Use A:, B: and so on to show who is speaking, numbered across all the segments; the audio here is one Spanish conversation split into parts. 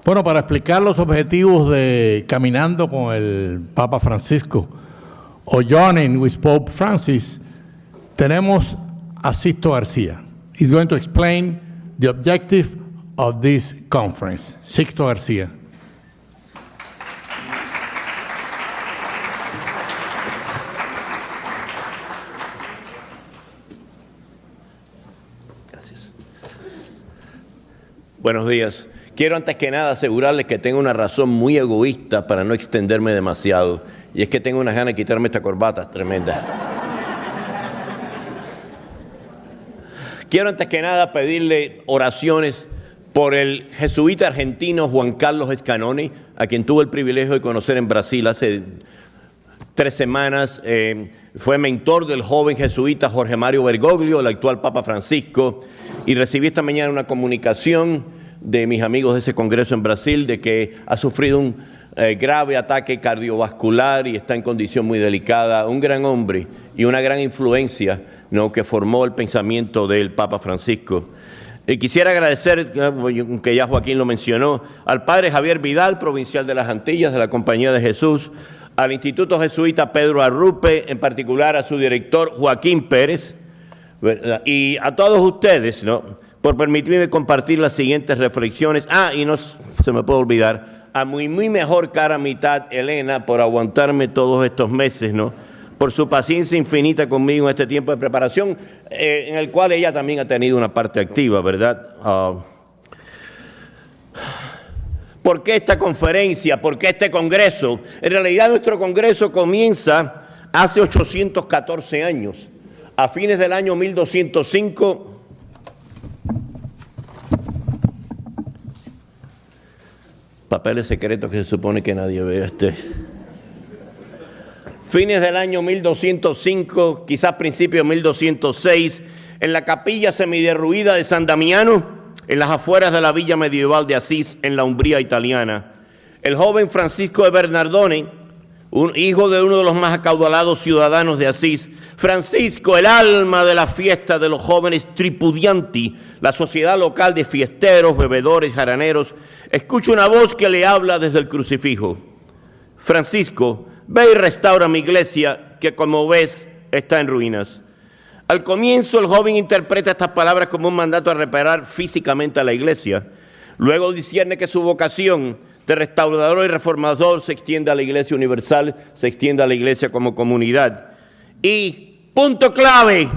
A: Bueno, para explicar los objetivos de Caminando con el Papa Francisco o Journeying with Pope Francis, tenemos a Sixto García. He's going to explain the objective of this conference. Sixto García.
B: Gracias. Buenos días. Quiero antes que nada asegurarles que tengo una razón muy egoísta para no extenderme demasiado, y es que tengo unas ganas de quitarme esta corbata tremenda. Quiero antes que nada pedirle oraciones por el jesuita argentino Juan Carlos Scanoni, a quien tuve el privilegio de conocer en Brasil hace 3 semanas. Fue mentor del joven jesuita Jorge Mario Bergoglio, el actual Papa Francisco, y recibí esta mañana una comunicación de mis amigos de ese congreso en Brasil de que ha sufrido un grave ataque cardiovascular y está en condición muy delicada. Un gran hombre y una gran influencia, ¿no?, que formó el pensamiento del Papa Francisco. Quisiera agradecer, que ya Joaquín lo mencionó, al padre Javier Vidal, provincial de las Antillas, de la Compañía de Jesús, al Instituto Jesuita Pedro Arrupe, en particular a su director Joaquín Pérez, ¿verdad?, y a todos ustedes, ¿no?, por permitirme compartir las siguientes reflexiones. Y no se me puede olvidar, a mi muy mejor cara mitad, Elena, por aguantarme todos estos meses, ¿no?, por su paciencia infinita conmigo en este tiempo de preparación, en el cual ella también ha tenido una parte activa, ¿verdad? ¿Por qué esta conferencia? ¿Por qué este congreso? En realidad nuestro congreso comienza hace 814 años, a fines del año 1205, papeles secretos que se supone que nadie vea. Fines del año 1205, quizás principios de 1206, en la capilla semiderruida de San Damiano, en las afueras de la villa medieval de Asís, en la Umbría italiana, el joven Francisco de Bernardone, hijo de uno de los más acaudalados ciudadanos de Asís, Francisco, el alma de la fiesta de los jóvenes tripudianti, la sociedad local de fiesteros, bebedores, jaraneros, escucha una voz que le habla desde el crucifijo. Francisco, ve y restaura mi iglesia, que como ves está en ruinas. Al comienzo el joven interpreta estas palabras como un mandato a reparar físicamente a la iglesia. Luego discierne que su vocación de restaurador y reformador se extiende a la iglesia universal, se extiende a la iglesia como comunidad. Y punto clave,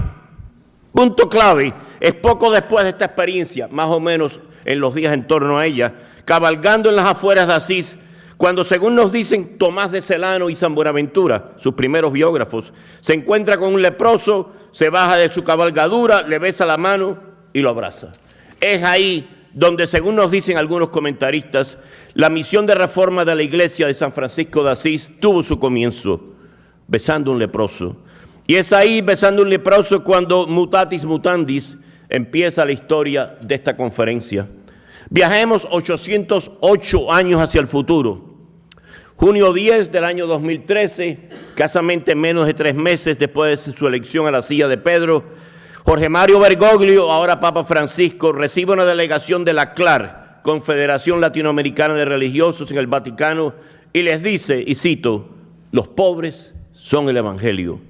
B: es poco después de esta experiencia, más o menos en los días en torno a ella, cabalgando en las afueras de Asís, cuando, según nos dicen Tomás de Celano y San Buenaventura, sus primeros biógrafos, se encuentra con un leproso, se baja de su cabalgadura, le besa la mano y lo abraza. Es ahí donde, según nos dicen algunos comentaristas, la misión de reforma de la iglesia de San Francisco de Asís tuvo su comienzo, besando un leproso. Y es ahí, besando un leproso, cuando mutatis mutandis empieza la historia de esta conferencia. Viajemos 808 años hacia el futuro. Junio 10 del año 2013, escasamente menos de 3 meses después de su elección a la silla de Pedro, Jorge Mario Bergoglio, ahora Papa Francisco, recibe una delegación de la CLAR, Confederación Latinoamericana de Religiosos, en el Vaticano, y les dice, y cito, los pobres son el Evangelio.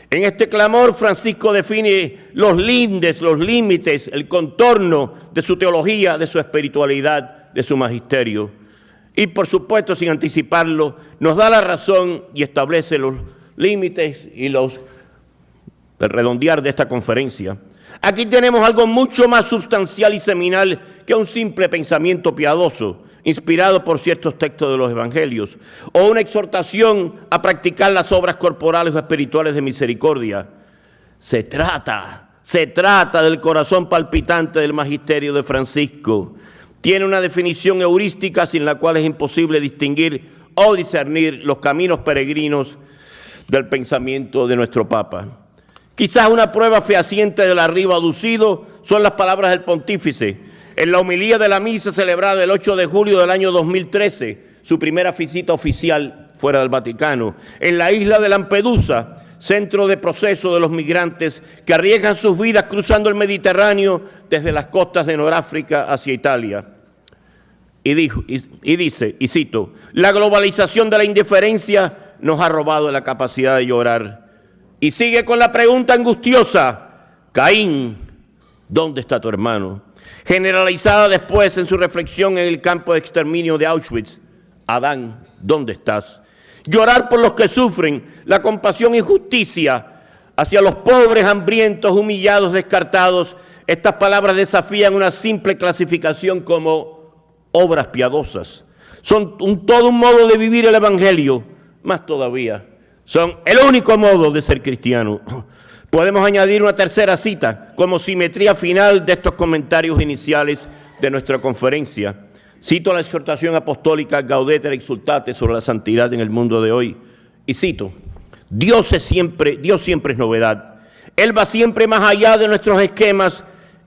B: En este clamor, Francisco define los lindes, los límites, el contorno de su teología, de su espiritualidad, de su magisterio. Y por supuesto, sin anticiparlo, nos da la razón y establece los límites y el redondear de esta conferencia. Aquí tenemos algo mucho más sustancial y seminal que un simple pensamiento piadoso, inspirado por ciertos textos de los evangelios, o una exhortación a practicar las obras corporales o espirituales de misericordia. Se trata del corazón palpitante del magisterio de Francisco. Tiene una definición heurística sin la cual es imposible distinguir o discernir los caminos peregrinos del pensamiento de nuestro Papa. Quizás una prueba fehaciente del arriba aducido son las palabras del pontífice en la homilía de la misa celebrada el 8 de julio del año 2013, su primera visita oficial fuera del Vaticano, en la isla de Lampedusa, centro de proceso de los migrantes que arriesgan sus vidas cruzando el Mediterráneo desde las costas de Noráfrica hacia Italia. y dice, y cito, la globalización de la indiferencia nos ha robado la capacidad de llorar. Y sigue con la pregunta angustiosa, Caín, ¿dónde está tu hermano? Generalizada después en su reflexión en el campo de exterminio de Auschwitz, Adán, ¿dónde estás? Llorar por los que sufren, la compasión y justicia hacia los pobres, hambrientos, humillados, descartados. Estas palabras desafían una simple clasificación como obras piadosas. Son todo un modo de vivir el Evangelio, más todavía, son el único modo de ser cristiano. Podemos añadir una tercera cita como simetría final de estos comentarios iniciales de nuestra conferencia. Cito la exhortación apostólica Gaudete et Exsultate sobre la santidad en el mundo de hoy. Y cito, Dios siempre es novedad. Él va siempre más allá de nuestros esquemas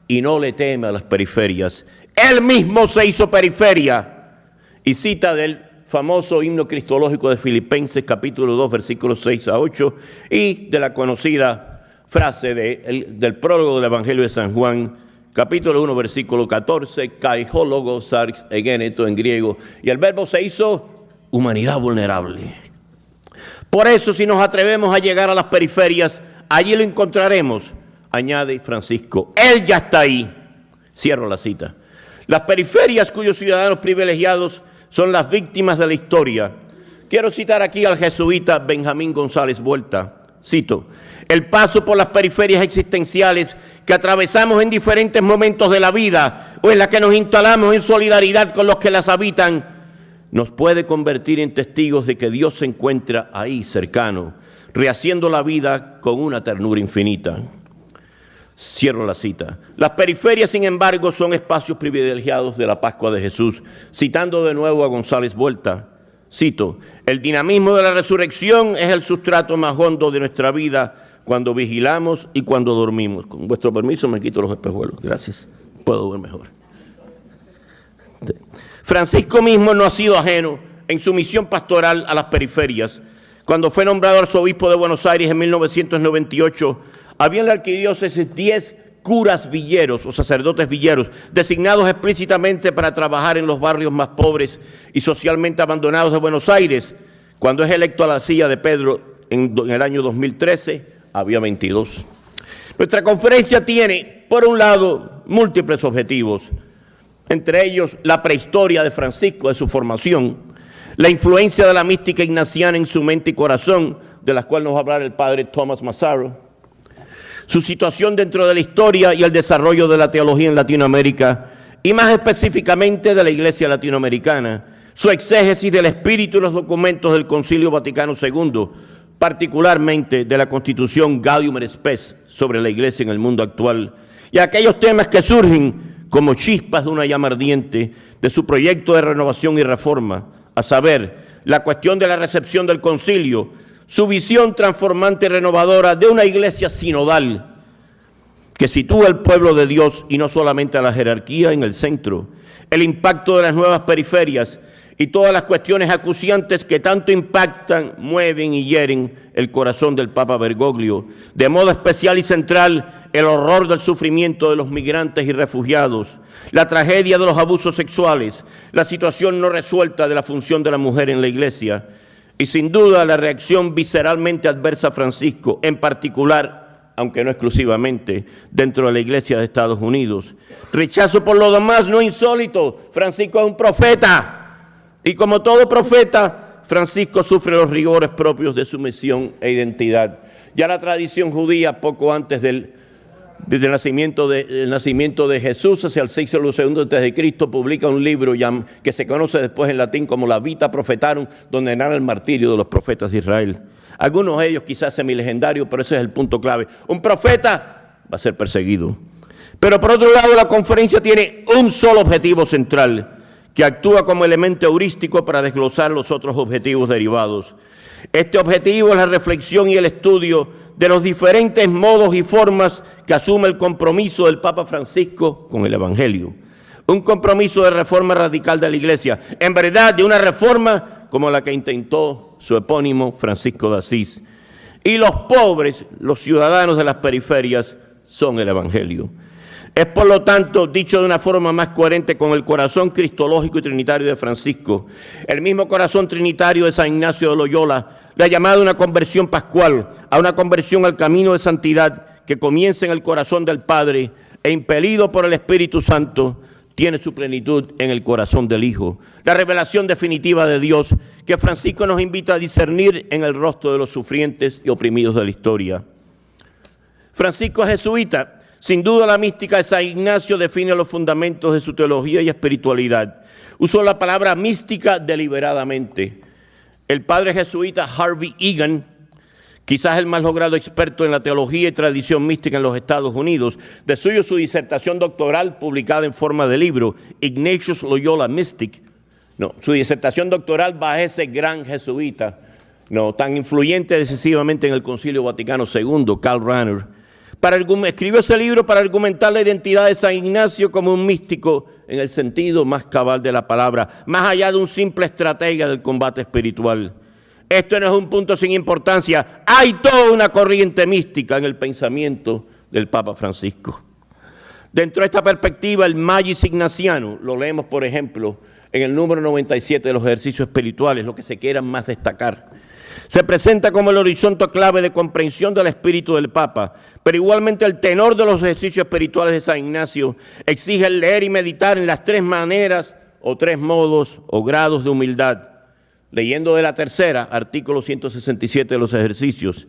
B: y no le teme a las periferias. Él mismo se hizo periferia. Y cita del famoso himno cristológico de Filipenses, capítulo 2, versículos 6 a 8, y de la conocida frase del prólogo del Evangelio de San Juan, capítulo 1, versículo 14, kaijologo sarx egeneto en griego, y el verbo se hizo humanidad vulnerable. Por eso, si nos atrevemos a llegar a las periferias, allí lo encontraremos, añade Francisco. Él ya está ahí. Cierro la cita. Las periferias cuyos ciudadanos privilegiados son las víctimas de la historia. Quiero citar aquí al jesuita Benjamín González Vuelta. Cito, el paso por las periferias existenciales que atravesamos en diferentes momentos de la vida o en la que nos instalamos en solidaridad con los que las habitan, nos puede convertir en testigos de que Dios se encuentra ahí cercano, rehaciendo la vida con una ternura infinita. Cierro la cita. Las periferias, sin embargo, son espacios privilegiados de la Pascua de Jesús. Citando de nuevo a González Vuelta, cito, el dinamismo de la resurrección es el sustrato más hondo de nuestra vida cuando vigilamos y cuando dormimos. Con vuestro permiso me quito los espejuelos. Gracias. Puedo ver mejor. Francisco mismo no ha sido ajeno en su misión pastoral a las periferias. Cuando fue nombrado arzobispo de Buenos Aires en 1998, había en la arquidiócesis 10 curas villeros o sacerdotes villeros, designados explícitamente para trabajar en los barrios más pobres y socialmente abandonados de Buenos Aires. Cuando es electo a la silla de Pedro en el año 2013, había 22. Nuestra conferencia tiene, por un lado, múltiples objetivos, entre ellos la prehistoria de Francisco, de su formación, la influencia de la mística ignaciana en su mente y corazón, de la cual nos va a hablar el padre Thomas Massaro, su situación dentro de la historia y el desarrollo de la teología en Latinoamérica, y más específicamente de la Iglesia latinoamericana, su exégesis del espíritu y los documentos del Concilio Vaticano II, particularmente de la Constitución Gaudium et Spes sobre la Iglesia en el mundo actual, y aquellos temas que surgen como chispas de una llama ardiente de su proyecto de renovación y reforma, a saber, la cuestión de la recepción del concilio, su visión transformante y renovadora de una iglesia sinodal que sitúa al pueblo de Dios y no solamente a la jerarquía en el centro, el impacto de las nuevas periferias y todas las cuestiones acuciantes que tanto impactan, mueven y hieren el corazón del Papa Bergoglio, de modo especial y central el horror del sufrimiento de los migrantes y refugiados, la tragedia de los abusos sexuales, la situación no resuelta de la función de la mujer en la iglesia, y sin duda la reacción visceralmente adversa a Francisco, en particular, aunque no exclusivamente, dentro de la Iglesia de Estados Unidos. Rechazo por lo demás no insólito. Francisco es un profeta. Y como todo profeta, Francisco sufre los rigores propios de su misión e identidad. Ya la tradición judía, poco antes del nacimiento de Jesús, hacia el siglo II a.C., publica un libro que se conoce después en latín como la Vita Prophetarum, donde narra el martirio de los profetas de Israel. Algunos de ellos quizás semilegendarios, pero ese es el punto clave. Un profeta va a ser perseguido. Pero por otro lado, la conferencia tiene un solo objetivo central, que actúa como elemento heurístico para desglosar los otros objetivos derivados. Este objetivo es la reflexión y el estudio de los diferentes modos y formas que asume el compromiso del Papa Francisco con el Evangelio. Un compromiso de reforma radical de la Iglesia, en verdad de una reforma como la que intentó su epónimo Francisco de Asís. Y los pobres, los ciudadanos de las periferias, son el Evangelio. Es por lo tanto, dicho de una forma más coherente con el corazón cristológico y trinitario de Francisco, el mismo corazón trinitario de San Ignacio de Loyola, le ha llamado a una conversión pascual, a una conversión al camino de santidad que comienza en el corazón del Padre e impelido por el Espíritu Santo, tiene su plenitud en el corazón del Hijo. La revelación definitiva de Dios que Francisco nos invita a discernir en el rostro de los sufrientes y oprimidos de la historia. Francisco es jesuita. Sin duda la mística de San Ignacio define los fundamentos de su teología y espiritualidad. Usó la palabra mística deliberadamente. El padre jesuita Harvey Egan, quizás el más logrado experto en la teología y tradición mística en los Estados Unidos, de suyo su disertación doctoral publicada en forma de libro, Ignatius Loyola Mystic. Su disertación doctoral va a ese gran jesuita, tan influyente decisivamente en el Concilio Vaticano II, Karl Rahner. Escribió ese libro para argumentar la identidad de San Ignacio como un místico en el sentido más cabal de la palabra, más allá de un simple estratega del combate espiritual. Esto no es un punto sin importancia. Hay toda una corriente mística en el pensamiento del Papa Francisco. Dentro de esta perspectiva, el Magis Ignaciano, lo leemos, por ejemplo, en el número 97 de los ejercicios espirituales, lo que se quieran más destacar. Se presenta como el horizonte clave de comprensión del espíritu del Papa, pero igualmente el tenor de los ejercicios espirituales de San Ignacio exige el leer y meditar en las tres maneras o tres modos o grados de humildad. Leyendo de la tercera, artículo 167 de los ejercicios.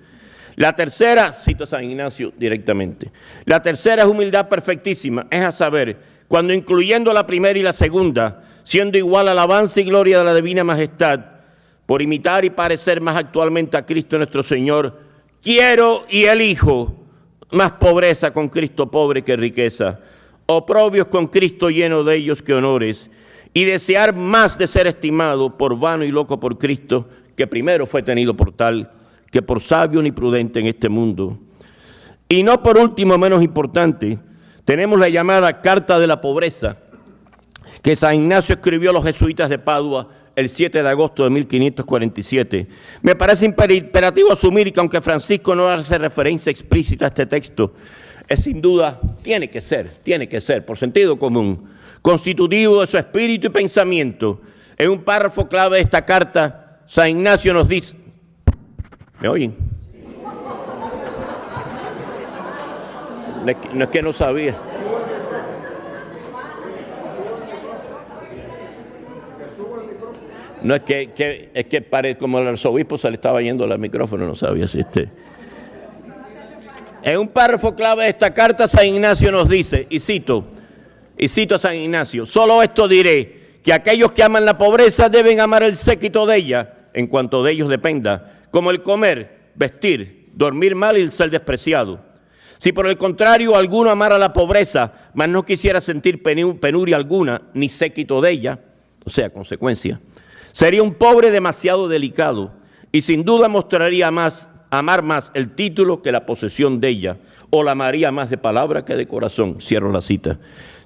B: La tercera, cito a San Ignacio directamente, la tercera es humildad perfectísima, es a saber, cuando incluyendo la primera y la segunda, siendo igual alabanza y gloria de la divina majestad, por imitar y parecer más actualmente a Cristo nuestro Señor, quiero y elijo más pobreza con Cristo pobre que riqueza, oprobios con Cristo lleno de ellos que honores, y desear más de ser estimado por vano y loco por Cristo, que primero fue tenido por tal, que por sabio ni prudente en este mundo. Y no por último, menos importante, tenemos la llamada Carta de la Pobreza, que San Ignacio escribió a los jesuitas de Padua el 7 de agosto de 1547. Me parece imperativo asumir que aunque Francisco no hace referencia explícita a este texto, es sin duda, tiene que ser, por sentido común, constitutivo de su espíritu y pensamiento. En un párrafo clave de esta carta, San Ignacio nos dice, ¿me oyen? No es que no sabía. No es que parece como el arzobispo se le estaba yendo el micrófono, no sabía si En un párrafo clave de esta carta, San Ignacio nos dice, y cito a San Ignacio, solo esto diré, que aquellos que aman la pobreza deben amar el séquito de ella, en cuanto de ellos dependa, como el comer, vestir, dormir mal y el ser despreciado. Si por el contrario alguno amara la pobreza, mas no quisiera sentir penuria alguna, ni séquito de ella, o sea, consecuencia, sería un pobre demasiado delicado y sin duda mostraría amar más el título que la posesión de ella, o la amaría más de palabra que de corazón. Cierro la cita.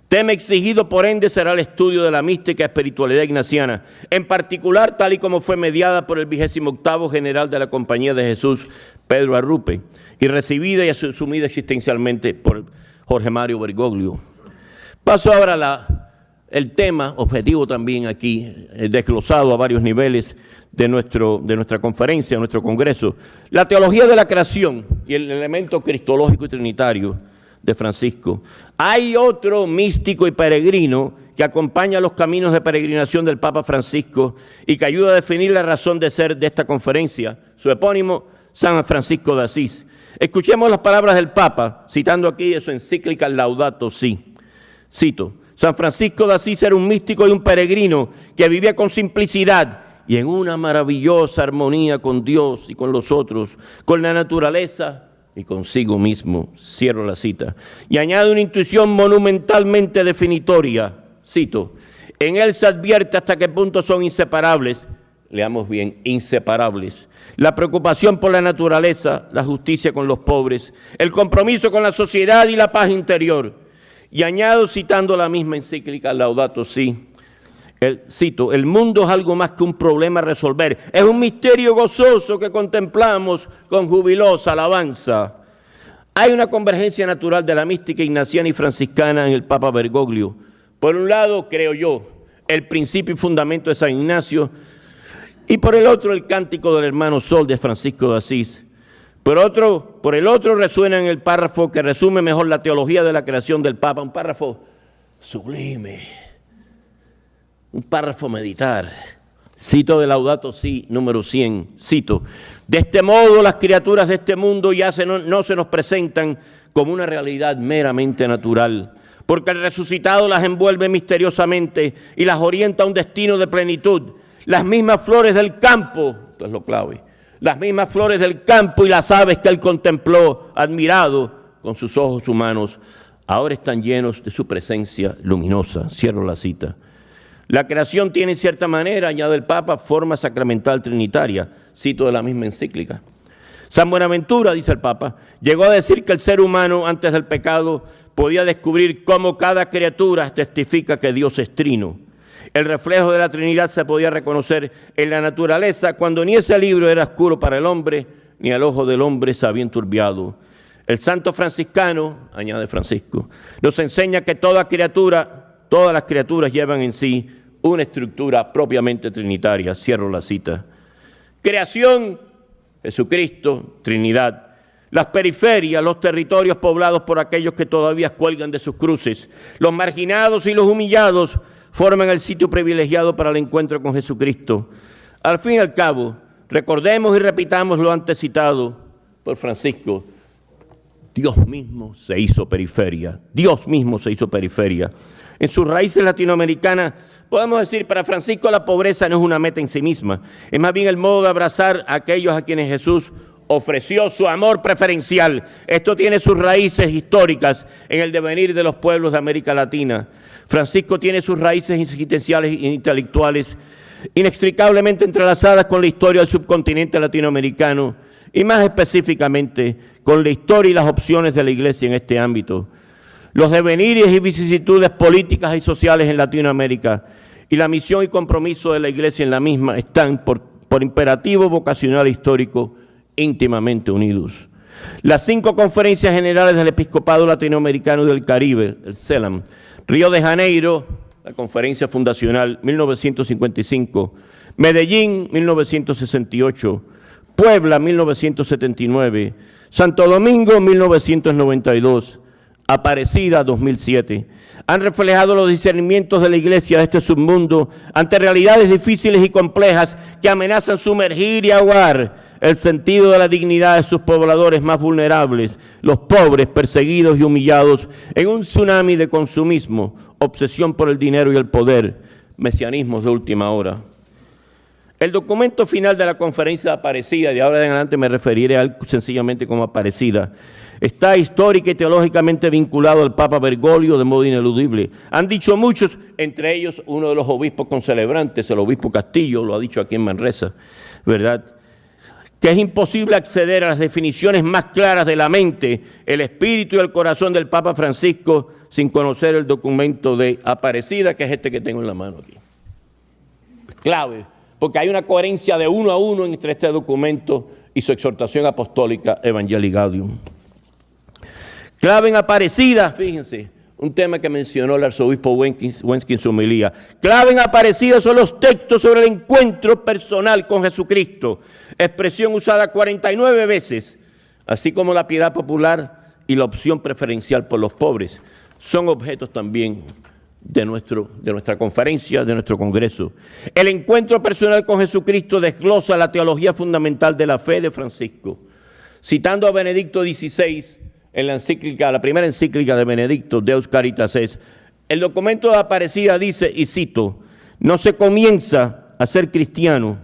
B: Tema exigido, por ende, será el estudio de la mística espiritualidad ignaciana, en particular tal y como fue mediada por el 28º general de la Compañía de Jesús, Pedro Arrupe, y recibida y asumida existencialmente por Jorge Mario Bergoglio. Paso ahora el tema objetivo también aquí, desglosado a varios niveles de nuestra conferencia, de nuestro congreso. La teología de la creación y el elemento cristológico y trinitario de Francisco. Hay otro místico y peregrino que acompaña los caminos de peregrinación del Papa Francisco y que ayuda a definir la razón de ser de esta conferencia, su epónimo, San Francisco de Asís. Escuchemos las palabras del Papa, citando aquí de su encíclica Laudato Si. Cito, San Francisco de Asís era un místico y un peregrino que vivía con simplicidad y en una maravillosa armonía con Dios y con los otros, con la naturaleza y consigo mismo. Cierro la cita. Y añade una intuición monumentalmente definitoria. Cito, en él se advierte hasta qué punto son inseparables, leamos bien, inseparables, la preocupación por la naturaleza, la justicia con los pobres, el compromiso con la sociedad y la paz interior. Y añado, citando la misma encíclica Laudato Si, cito, el mundo es algo más que un problema a resolver, es un misterio gozoso que contemplamos con jubilosa alabanza. Hay una convergencia natural de la mística ignaciana y franciscana en el Papa Bergoglio. Por un lado, creo yo, el principio y fundamento de San Ignacio, y por el otro, el cántico del hermano Sol de Francisco de Asís. Por el otro resuena en el párrafo que resume mejor la teología de la creación del Papa, un párrafo sublime, un párrafo a meditar. Cito de Laudato Si, número 100, cito: de este modo las criaturas de este mundo ya no se nos presentan como una realidad meramente natural, porque el resucitado las envuelve misteriosamente y las orienta a un destino de plenitud. Las mismas flores del campo, esto es lo clave, las mismas flores del campo y las aves que él contempló, admirado con sus ojos humanos, ahora están llenos de su presencia luminosa. Cierro la cita. La creación tiene en cierta manera, añade el Papa, forma sacramental trinitaria. Cito de la misma encíclica. San Buenaventura, dice el Papa, llegó a decir que el ser humano antes del pecado podía descubrir cómo cada criatura testifica que Dios es trino. El reflejo de la Trinidad se podía reconocer en la naturaleza cuando ni ese libro era oscuro para el hombre, ni el ojo del hombre se había enturbiado. El santo franciscano, añade Francisco, nos enseña que todas las criaturas llevan en sí una estructura propiamente trinitaria. Cierro la cita. Creación, Jesucristo, Trinidad. Las periferias, los territorios poblados por aquellos que todavía cuelgan de sus cruces. Los marginados y los humillados forman el sitio privilegiado para el encuentro con Jesucristo. Al fin y al cabo, recordemos y repitamos lo antes citado por Francisco. Dios mismo se hizo periferia. Dios mismo se hizo periferia. En sus raíces latinoamericanas, podemos decir, para Francisco la pobreza no es una meta en sí misma, es más bien el modo de abrazar a aquellos a quienes Jesús ofreció su amor preferencial. Esto tiene sus raíces históricas en el devenir de los pueblos de América Latina. Francisco tiene sus raíces existenciales e intelectuales inextricablemente entrelazadas con la historia del subcontinente latinoamericano y más específicamente con la historia y las opciones de la Iglesia en este ámbito. Los devenires y vicisitudes políticas y sociales en Latinoamérica y la misión y compromiso de la Iglesia en la misma están, por imperativo vocacional histórico, íntimamente unidos. Las 5 conferencias generales del Episcopado Latinoamericano y del Caribe, el CELAM, Río de Janeiro, la conferencia fundacional, 1955, Medellín, 1968, Puebla, 1979, Santo Domingo, 1992, Aparecida, 2007, han reflejado los discernimientos de la Iglesia de este submundo ante realidades difíciles y complejas que amenazan sumergir y ahogar el sentido de la dignidad de sus pobladores más vulnerables, los pobres, perseguidos y humillados, en un tsunami de consumismo, obsesión por el dinero y el poder, mesianismos de última hora. El documento final de la conferencia de Aparecida, de ahora en adelante me referiré a él sencillamente como Aparecida, está histórica y teológicamente vinculado al Papa Bergoglio de modo ineludible. Han dicho muchos, entre ellos uno de los obispos concelebrantes, el obispo Castillo, lo ha dicho aquí en Manresa, ¿verdad?, que es imposible acceder a las definiciones más claras de la mente, el espíritu y el corazón del Papa Francisco sin conocer el documento de Aparecida, que es este que tengo en la mano aquí. Clave, porque hay una coherencia de 1 a 1 entre este documento y su exhortación apostólica Evangelii Gaudium. Clave en Aparecida, fíjense, un tema que mencionó el arzobispo Wensky en su homilía. Clave en Aparecida son los textos sobre el encuentro personal con Jesucristo, expresión usada 49 veces, así como la piedad popular y la opción preferencial por los pobres. Son objetos también de nuestra conferencia, de nuestro congreso. El encuentro personal con Jesucristo desglosa la teología fundamental de la fe de Francisco. Citando a Benedicto XVI, en la primera encíclica de Benedicto, Deus Caritas Est, el documento de Aparecida dice, y cito, no se comienza a ser cristiano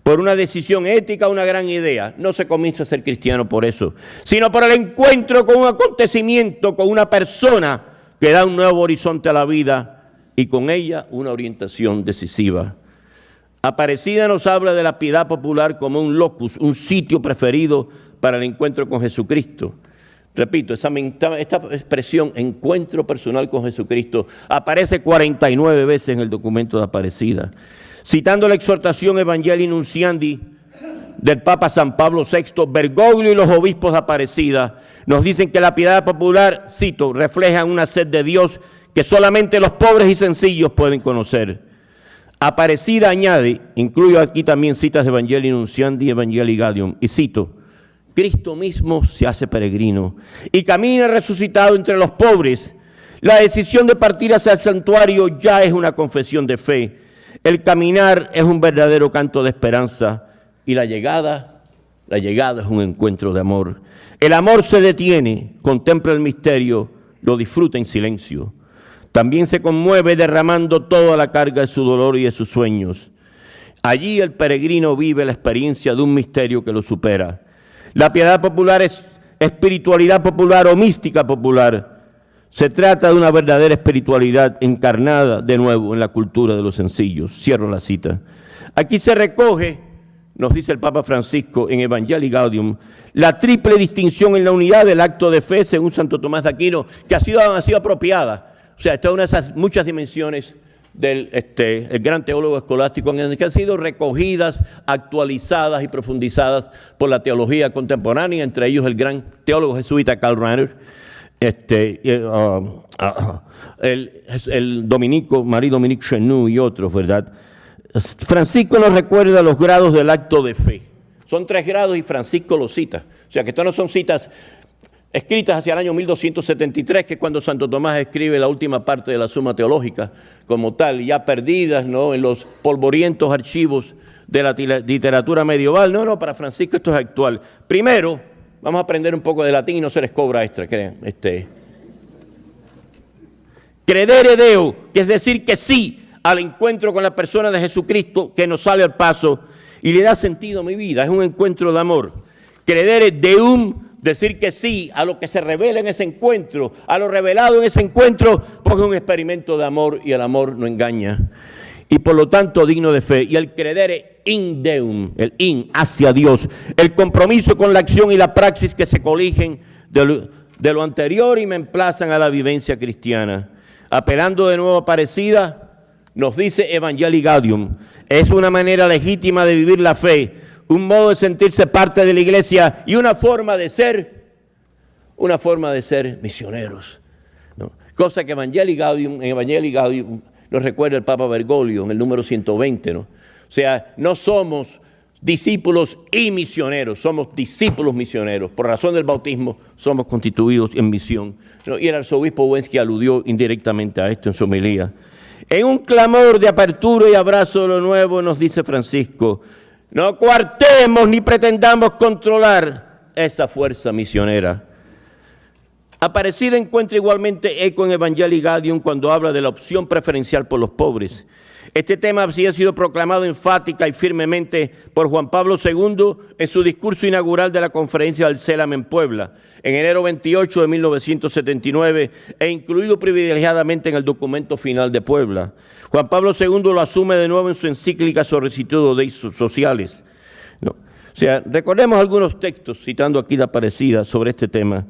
B: por una decisión ética o una gran idea, no se comienza a ser cristiano por eso, sino por el encuentro con un acontecimiento, con una persona que da un nuevo horizonte a la vida y con ella una orientación decisiva. Aparecida nos habla de la piedad popular como un locus, un sitio preferido para el encuentro con Jesucristo. Repito, esta expresión, encuentro personal con Jesucristo, aparece 49 veces en el documento de Aparecida. Citando la exhortación Evangelii Nunciandi, del Papa San Pablo VI, Bergoglio y los obispos de Aparecida nos dicen que la piedad popular, cito, refleja una sed de Dios que solamente los pobres y sencillos pueden conocer. Aparecida añade, incluyo aquí también citas de Evangelii Nunciandi y Evangelii Gaudium, y cito, Cristo mismo se hace peregrino y camina resucitado entre los pobres. La decisión de partir hacia el santuario ya es una confesión de fe. El caminar es un verdadero canto de esperanza y la llegada es un encuentro de amor. El amor se detiene, contempla el misterio, lo disfruta en silencio. También se conmueve derramando toda la carga de su dolor y de sus sueños. Allí el peregrino vive la experiencia de un misterio que lo supera. La piedad popular es espiritualidad popular o mística popular. Se trata de una verdadera espiritualidad encarnada de nuevo en la cultura de los sencillos. Cierro la cita. Aquí se recoge, nos dice el Papa Francisco en Evangelii Gaudium, la triple distinción en la unidad del acto de fe, según Santo Tomás de Aquino, que ha sido apropiada. O sea, esta es una de esas muchas dimensiones del el gran teólogo escolástico que han sido recogidas, actualizadas y profundizadas por la teología contemporánea, entre ellos el gran teólogo jesuita Karl Rahner, el dominico Marie-Dominique Chenu y otros, ¿verdad? Francisco nos recuerda los grados del acto de fe. Son 3 grados y Francisco los cita. O sea, que estas no son citas escritas hacia el año 1273, que es cuando Santo Tomás escribe la última parte de la Suma Teológica como tal, ya perdidas, ¿no?, en los polvorientos archivos de la literatura medieval. No, para Francisco esto es actual. Primero, vamos a aprender un poco de latín y no se les cobra extra, crean. Credere Deo, que es decir que sí al encuentro con la persona de Jesucristo que nos sale al paso y le da sentido a mi vida, es un encuentro de amor. Credere Deum, decir que sí a lo que se revela en ese encuentro, a lo revelado en ese encuentro, porque es un experimento de amor y el amor no engaña. Y por lo tanto digno de fe. Y el credere in Deum, el in, hacia Dios, el compromiso con la acción y la praxis que se coligen de lo anterior y me emplazan a la vivencia cristiana. Apelando de nuevo a Aparecida, nos dice Evangelii Gaudium, es una manera legítima de vivir la fe, un modo de sentirse parte de la iglesia y una forma de ser misioneros, ¿no? Cosa que en Evangelii Gaudium nos recuerda el Papa Bergoglio en el número 120, ¿no? O sea, no somos discípulos y misioneros, somos discípulos misioneros. Por razón del bautismo somos constituidos en misión, ¿no? Y el arzobispo Wensky aludió indirectamente a esto en su homilía. En un clamor de apertura y abrazo de lo nuevo, nos dice Francisco, no coartemos ni pretendamos controlar esa fuerza misionera. Aparecida encuentra igualmente eco en Evangelii Gaudium cuando habla de la opción preferencial por los pobres. Este tema había sido proclamado enfática y firmemente por Juan Pablo II en su discurso inaugural de la Conferencia del CELAM en Puebla, en enero 28 de 1979, e incluido privilegiadamente en el documento final de Puebla. Juan Pablo II lo asume de nuevo en su encíclica Sollicitudo Dei Sociales. ¿No? O sea, recordemos algunos textos, citando aquí de Aparecida, sobre este tema,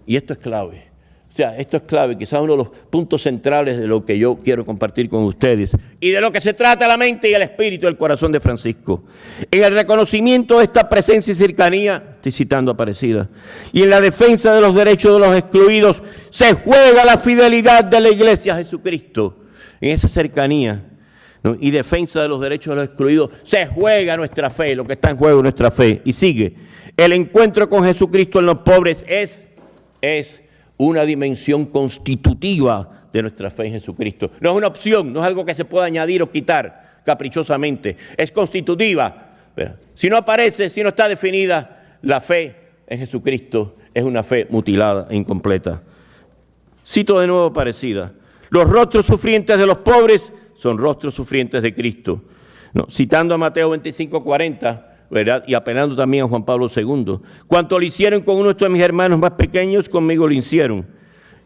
B: y esto es clave. O sea, esto es clave, quizás uno de los puntos centrales de lo que yo quiero compartir con ustedes y de lo que se trata la mente y el espíritu del corazón de Francisco. En el reconocimiento de esta presencia y cercanía, estoy citando Aparecida, y en la defensa de los derechos de los excluidos, se juega la fidelidad de la Iglesia a Jesucristo. En esa cercanía, ¿no?, y defensa de los derechos de los excluidos, se juega nuestra fe, lo que está en juego es nuestra fe. Y sigue, el encuentro con Jesucristo en los pobres es una dimensión constitutiva de nuestra fe en Jesucristo. No es una opción, no es algo que se pueda añadir o quitar caprichosamente, es constitutiva. Si no aparece, si no está definida, la fe en Jesucristo es una fe mutilada e incompleta. Cito de nuevo Aparecida, los rostros sufrientes de los pobres son rostros sufrientes de Cristo. No, citando a Mateo 25:40, ¿verdad?, y apelando también a Juan Pablo II. Cuanto lo hicieron con uno de mis hermanos más pequeños, conmigo lo hicieron.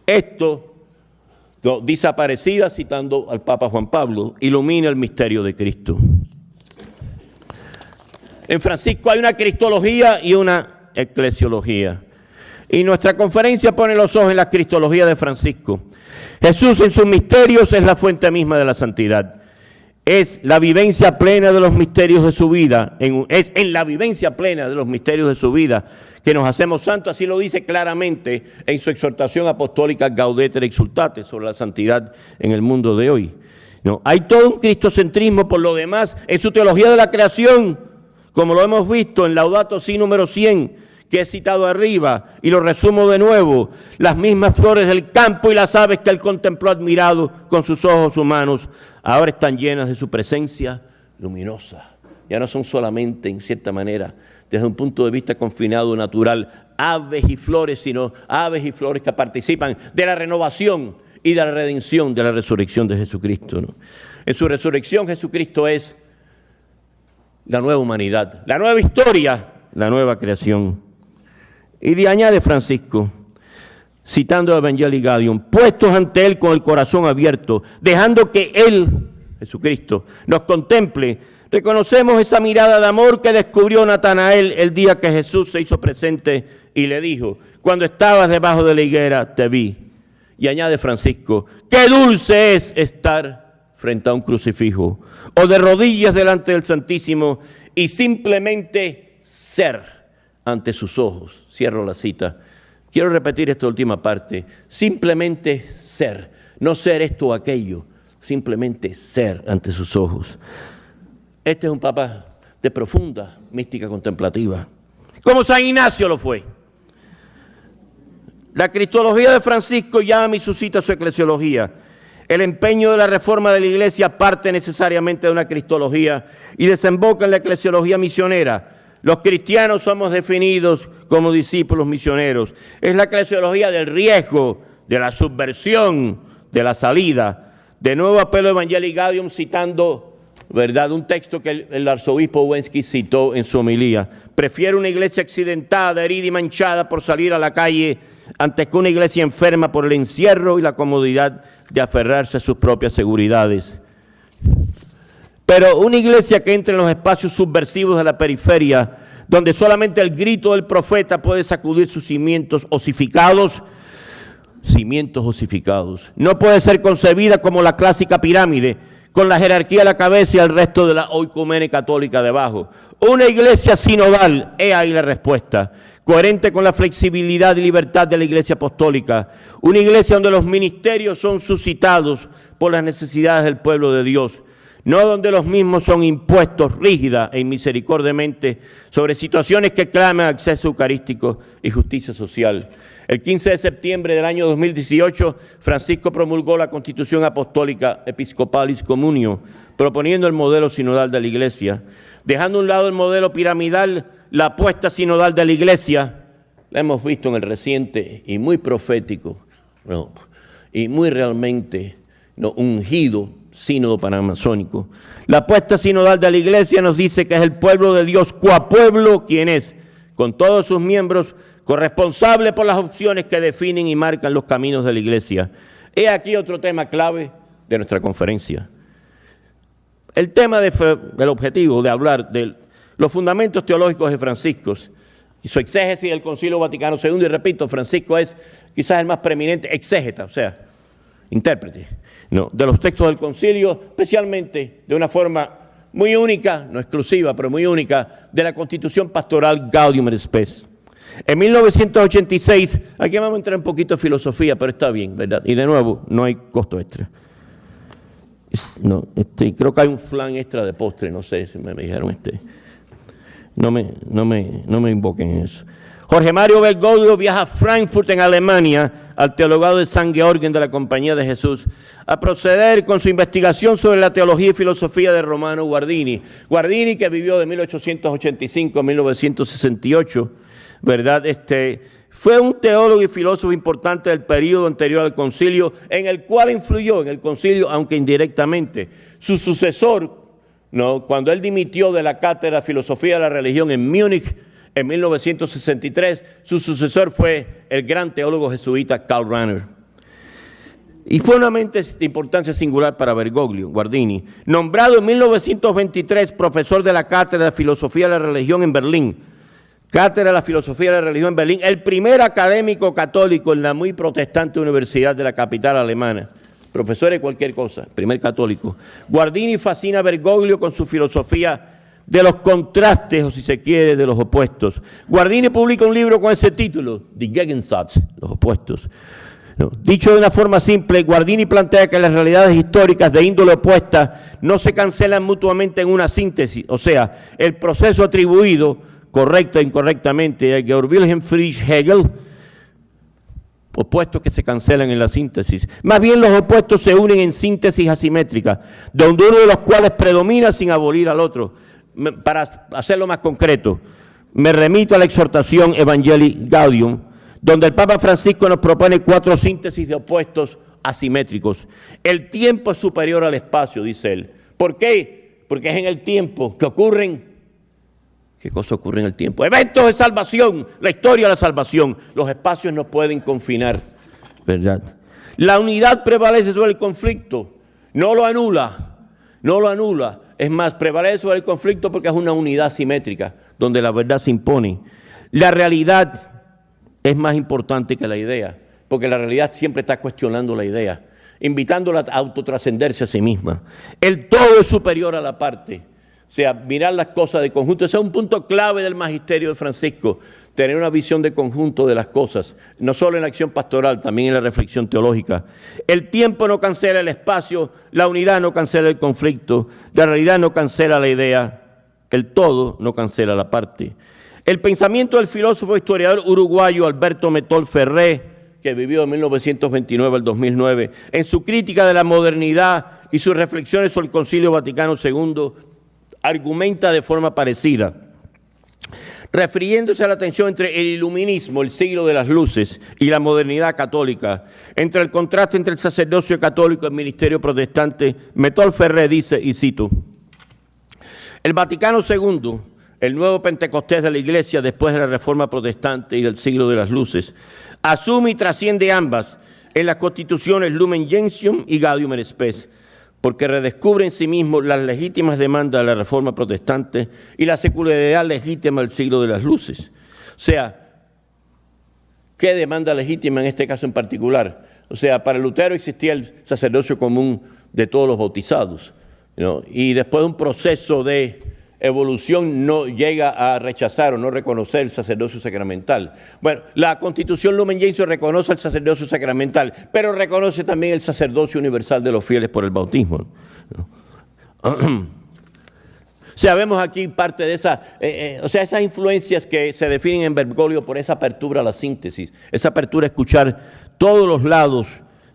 B: Esto, dice Aparecida, citando al Papa Juan Pablo, ilumina el misterio de Cristo. En Francisco hay una cristología y una eclesiología. Y nuestra conferencia pone los ojos en la cristología de Francisco. Jesús en sus misterios es la fuente misma de la santidad. es la vivencia plena de los misterios de su vida, es en la vivencia plena de los misterios de su vida que nos hacemos santos. Así lo dice claramente en su exhortación apostólica Gaudete et Exsultate sobre la santidad en el mundo de hoy. No, hay todo un cristocentrismo por lo demás en su teología de la creación, como lo hemos visto en Laudato Si número 100, que he citado arriba, y lo resumo de nuevo: las mismas flores del campo y las aves que él contempló admirado con sus ojos humanos, ahora están llenas de su presencia luminosa. Ya no son solamente, en cierta manera, desde un punto de vista confinado, natural, aves y flores, sino aves y flores que participan de la renovación y de la redención de la resurrección de Jesucristo, ¿no? En su resurrección, Jesucristo es la nueva humanidad, la nueva historia, la nueva creación. Y añade Francisco, citando a Evangelii Gaudium: puestos ante él con el corazón abierto, dejando que él, Jesucristo, nos contemple, reconocemos esa mirada de amor que descubrió Natanael el día que Jesús se hizo presente y le dijo: cuando estabas debajo de la higuera te vi. Y añade Francisco: qué dulce es estar frente a un crucifijo o de rodillas delante del Santísimo y simplemente ser ante sus ojos. Cierro la cita. Quiero repetir esta última parte: simplemente ser, no ser esto o aquello, simplemente ser ante sus ojos. Este es un papa de profunda mística contemplativa, como San Ignacio lo fue. La cristología de Francisco llama y suscita su eclesiología. El empeño de la reforma de la Iglesia parte necesariamente de una cristología y desemboca en la eclesiología misionera. Los cristianos somos definidos como discípulos misioneros. Es la eclesiología del riesgo, de la subversión, de la salida. De nuevo apelo a Evangelii Gaudium citando, ¿verdad?, un texto que el arzobispo Wensky citó en su homilía. Prefiero una iglesia accidentada, herida y manchada por salir a la calle antes que una iglesia enferma por el encierro y la comodidad de aferrarse a sus propias seguridades. Pero una iglesia que entre en los espacios subversivos de la periferia, donde solamente el grito del profeta puede sacudir sus cimientos osificados, no puede ser concebida como la clásica pirámide, con la jerarquía a la cabeza y el resto de la oicumene católica debajo. Una iglesia sinodal, he ahí la respuesta, coherente con la flexibilidad y libertad de la iglesia apostólica. Una iglesia donde los ministerios son suscitados por las necesidades del pueblo de Dios, no donde los mismos son impuestos rígida e inmisericordiamente sobre situaciones que claman acceso eucarístico y justicia social. El 15 de septiembre del año 2018, Francisco promulgó la Constitución Apostólica Episcopalis Communio, proponiendo el modelo sinodal de la Iglesia. Dejando a un lado el modelo piramidal, la apuesta sinodal de la Iglesia, la hemos visto en el reciente y muy profético, y muy realmente ungido sínodo panamazónico. La apuesta sinodal de la Iglesia nos dice que es el pueblo de Dios, cuá pueblo, quien es, con todos sus miembros, corresponsable por las opciones que definen y marcan los caminos de la Iglesia. He aquí otro tema clave de nuestra conferencia. El tema del objetivo de hablar de los fundamentos teológicos de Francisco y su exégesis del Concilio Vaticano II, y repito, Francisco es quizás el más preeminente exégeta, o sea, intérprete, de los textos del concilio, especialmente de una forma muy única, no exclusiva, pero muy única, de la Constitución Pastoral Gaudium et Spes. En 1986, aquí vamos a entrar un poquito de filosofía, pero está bien, ¿verdad? Y de nuevo, no hay costo extra. Creo que hay un flan extra de postre, no sé si me dijeron No me invoquen en eso. Jorge Mario Bergoglio viaja a Frankfurt, en Alemania, al teologado de San Georgen de la Compañía de Jesús, a proceder con su investigación sobre la teología y filosofía de Romano Guardini. Guardini, que vivió de 1885 a 1968, ¿verdad? Fue un teólogo y filósofo importante del periodo anterior al concilio, en el cual influyó en el concilio, aunque indirectamente. Su sucesor, cuando él dimitió de la cátedra de filosofía de la religión en Múnich en 1963, su sucesor fue el gran teólogo jesuita Karl Rahner. Y fue una mente de importancia singular para Bergoglio, Guardini, nombrado en 1923 profesor de la cátedra de filosofía de la religión en Berlín. Cátedra de la Filosofía de la Religión en Berlín, el primer académico católico en la muy protestante universidad de la capital alemana. profesor de cualquier cosa, primer católico. Guardini fascina a Bergoglio con su filosofía de los contrastes, o si se quiere, de los opuestos. Guardini publica un libro con ese título, Die Gegensatz, los opuestos. No. Dicho de una forma simple, Guardini plantea que las realidades históricas de índole opuesta no se cancelan mutuamente en una síntesis, o sea, el proceso atribuido, correcta e incorrectamente, a Georg Wilhelm Friedrich Hegel, opuestos que se cancelan en la síntesis. Más bien los opuestos se unen en síntesis asimétrica, donde uno de los cuales predomina sin abolir al otro. Para hacerlo más concreto, me remito a la exhortación Evangelii Gaudium, donde el Papa Francisco nos propone 4 síntesis de opuestos asimétricos. El tiempo es superior al espacio, dice él. ¿Por qué? Porque es en el tiempo que ocurren. ¿Qué cosa ocurre en el tiempo? Eventos de salvación, la historia de la salvación. Los espacios no pueden confinar, ¿verdad? La unidad prevalece sobre el conflicto, no lo anula, no lo anula. Es más, prevalece sobre el conflicto porque es una unidad simétrica, donde la verdad se impone. La realidad es más importante que la idea, porque la realidad siempre está cuestionando la idea, invitándola a autotrascenderse a sí misma. El todo es superior a la parte. O sea, mirar las cosas de conjunto. Ese es un punto clave del magisterio de Francisco, tener una visión de conjunto de las cosas, no solo en la acción pastoral, también en la reflexión teológica. El tiempo no cancela el espacio, la unidad no cancela el conflicto, la realidad no cancela la idea, el todo no cancela la parte. El pensamiento del filósofo e historiador uruguayo Alberto Metol Ferré, que vivió de 1929 al 2009, en su crítica de la modernidad y sus reflexiones sobre el Concilio Vaticano II, argumenta de forma parecida, refiriéndose a la tensión entre el iluminismo, el siglo de las luces, y la modernidad católica, entre el contraste entre el sacerdocio católico y el ministerio protestante. Metol Ferré dice, y cito, el Vaticano II, el nuevo Pentecostés de la Iglesia después de la Reforma Protestante y del siglo de las luces, asume y trasciende ambas en las constituciones Lumen Gentium y Gaudium et Spes, porque redescubre en sí mismo las legítimas demandas de la Reforma Protestante y la secularidad legítima del siglo de las luces. O sea, ¿qué demanda legítima en este caso en particular? O sea, para Lutero existía el sacerdocio común de todos los bautizados, ¿no? Y después de un proceso de evolución no llega a rechazar o no reconocer el sacerdocio sacramental. Bueno, la Constitución Lumen Gentium reconoce el sacerdocio sacramental, pero reconoce también el sacerdocio universal de los fieles por el bautismo. O sea, vemos aquí parte de esas influencias que se definen en Bergoglio por esa apertura a la síntesis, esa apertura a escuchar todos los lados,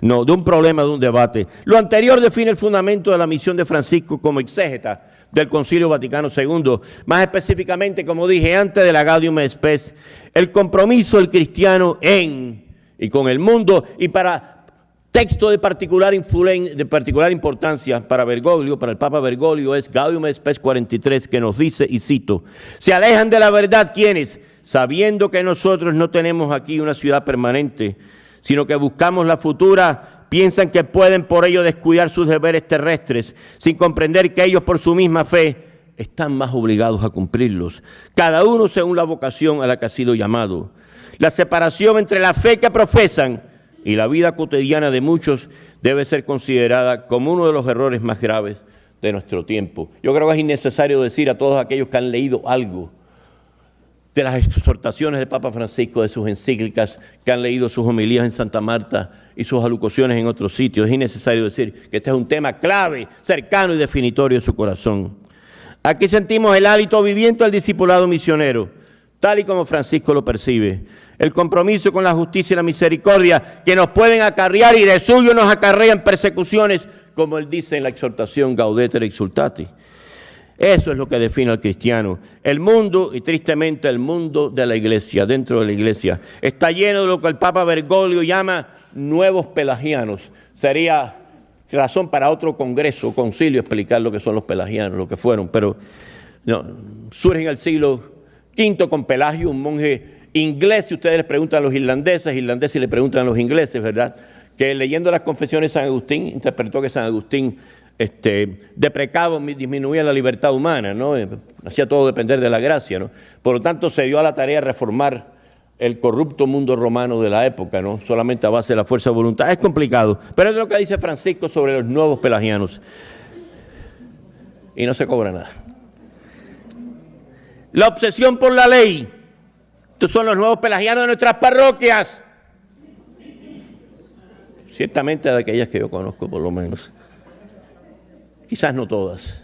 B: no, de un problema, de un debate. Lo anterior define el fundamento de la misión de Francisco como exégeta del Concilio Vaticano II, más específicamente, como dije antes, de la Gaudium et Spes, el compromiso del cristiano en y con el mundo, y para texto de particular importancia para Bergoglio, para el Papa Bergoglio, es Gaudium et Spes 43, que nos dice, y cito, se alejan de la verdad quienes, sabiendo que nosotros no tenemos aquí una ciudad permanente, sino que buscamos la futura, piensan que pueden por ello descuidar sus deberes terrestres, sin comprender que ellos por su misma fe están más obligados a cumplirlos, cada uno según la vocación a la que ha sido llamado. La separación entre la fe que profesan y la vida cotidiana de muchos debe ser considerada como uno de los errores más graves de nuestro tiempo. Yo creo que es innecesario decir a todos aquellos que han leído algo de las exhortaciones del Papa Francisco, de sus encíclicas, que han leído sus homilías en Santa Marta y sus alocuciones en otros sitios. Es innecesario decir que este es un tema clave, cercano y definitorio de su corazón. Aquí sentimos el hálito viviente del discipulado misionero, tal y como Francisco lo percibe. El compromiso con la justicia y la misericordia que nos pueden acarrear y de suyo nos acarrean persecuciones, como él dice en la exhortación Gaudete et Exsultate. Eso es lo que define al cristiano. El mundo, y tristemente el mundo de la iglesia, dentro de la iglesia, está lleno de lo que el Papa Bergoglio llama nuevos pelagianos. Sería razón para otro congreso, concilio, explicar lo que son los pelagianos, lo que fueron. Pero no, surge en el siglo V con Pelagio, un monje inglés. Si ustedes les preguntan a los irlandeses le preguntan a los ingleses, ¿verdad? Que leyendo las confesiones de San Agustín, interpretó que San Agustín deprecaba, disminuía la libertad humana, ¿no? Hacía todo depender de la gracia, ¿no? Por lo tanto, se dio a la tarea de reformar el corrupto mundo romano de la época, ¿no? Solamente a base de la fuerza de voluntad. Es complicado, pero es lo que dice Francisco sobre los nuevos pelagianos. Y no se cobra nada. La obsesión por la ley. Estos son los nuevos pelagianos de nuestras parroquias. Ciertamente de aquellas que yo conozco, por lo menos. Quizás no todas.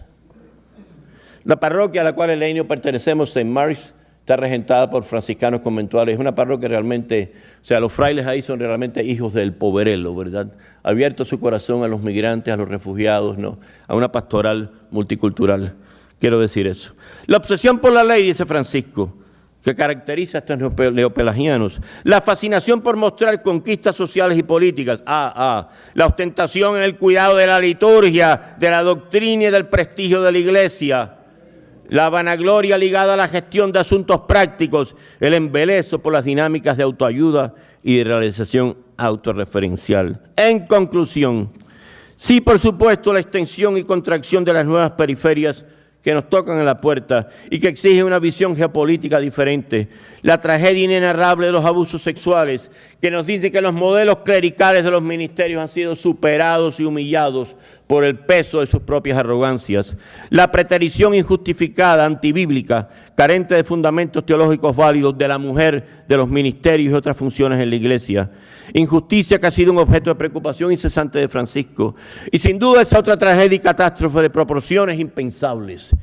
B: La parroquia a la cual Elenio pertenecemos, St. Mark's, está regentada por franciscanos conventuales. Es una parroquia realmente, o sea, los frailes ahí son realmente hijos del poverello, ¿verdad? Abierto su corazón a los migrantes, a los refugiados, ¿no? A una pastoral multicultural. Quiero decir eso. La obsesión por la ley, dice Francisco, que caracteriza a estos neopelagianos. La fascinación por mostrar conquistas sociales y políticas. La ostentación en el cuidado de la liturgia, de la doctrina y del prestigio de la iglesia. La vanagloria ligada a la gestión de asuntos prácticos, el embelezo por las dinámicas de autoayuda y de realización autorreferencial. En conclusión, sí, por supuesto, la extensión y contracción de las nuevas periferias que nos tocan en la puerta y que exigen una visión geopolítica diferente. La tragedia inenarrable de los abusos sexuales, que nos dice que los modelos clericales de los ministerios han sido superados y humillados por el peso de sus propias arrogancias. La preterición injustificada, antibíblica, carente de fundamentos teológicos válidos de la mujer, de los ministerios y otras funciones en la iglesia. Injusticia que ha sido un objeto de preocupación incesante de Francisco. Y sin duda esa otra tragedia y catástrofe de proporciones impensables.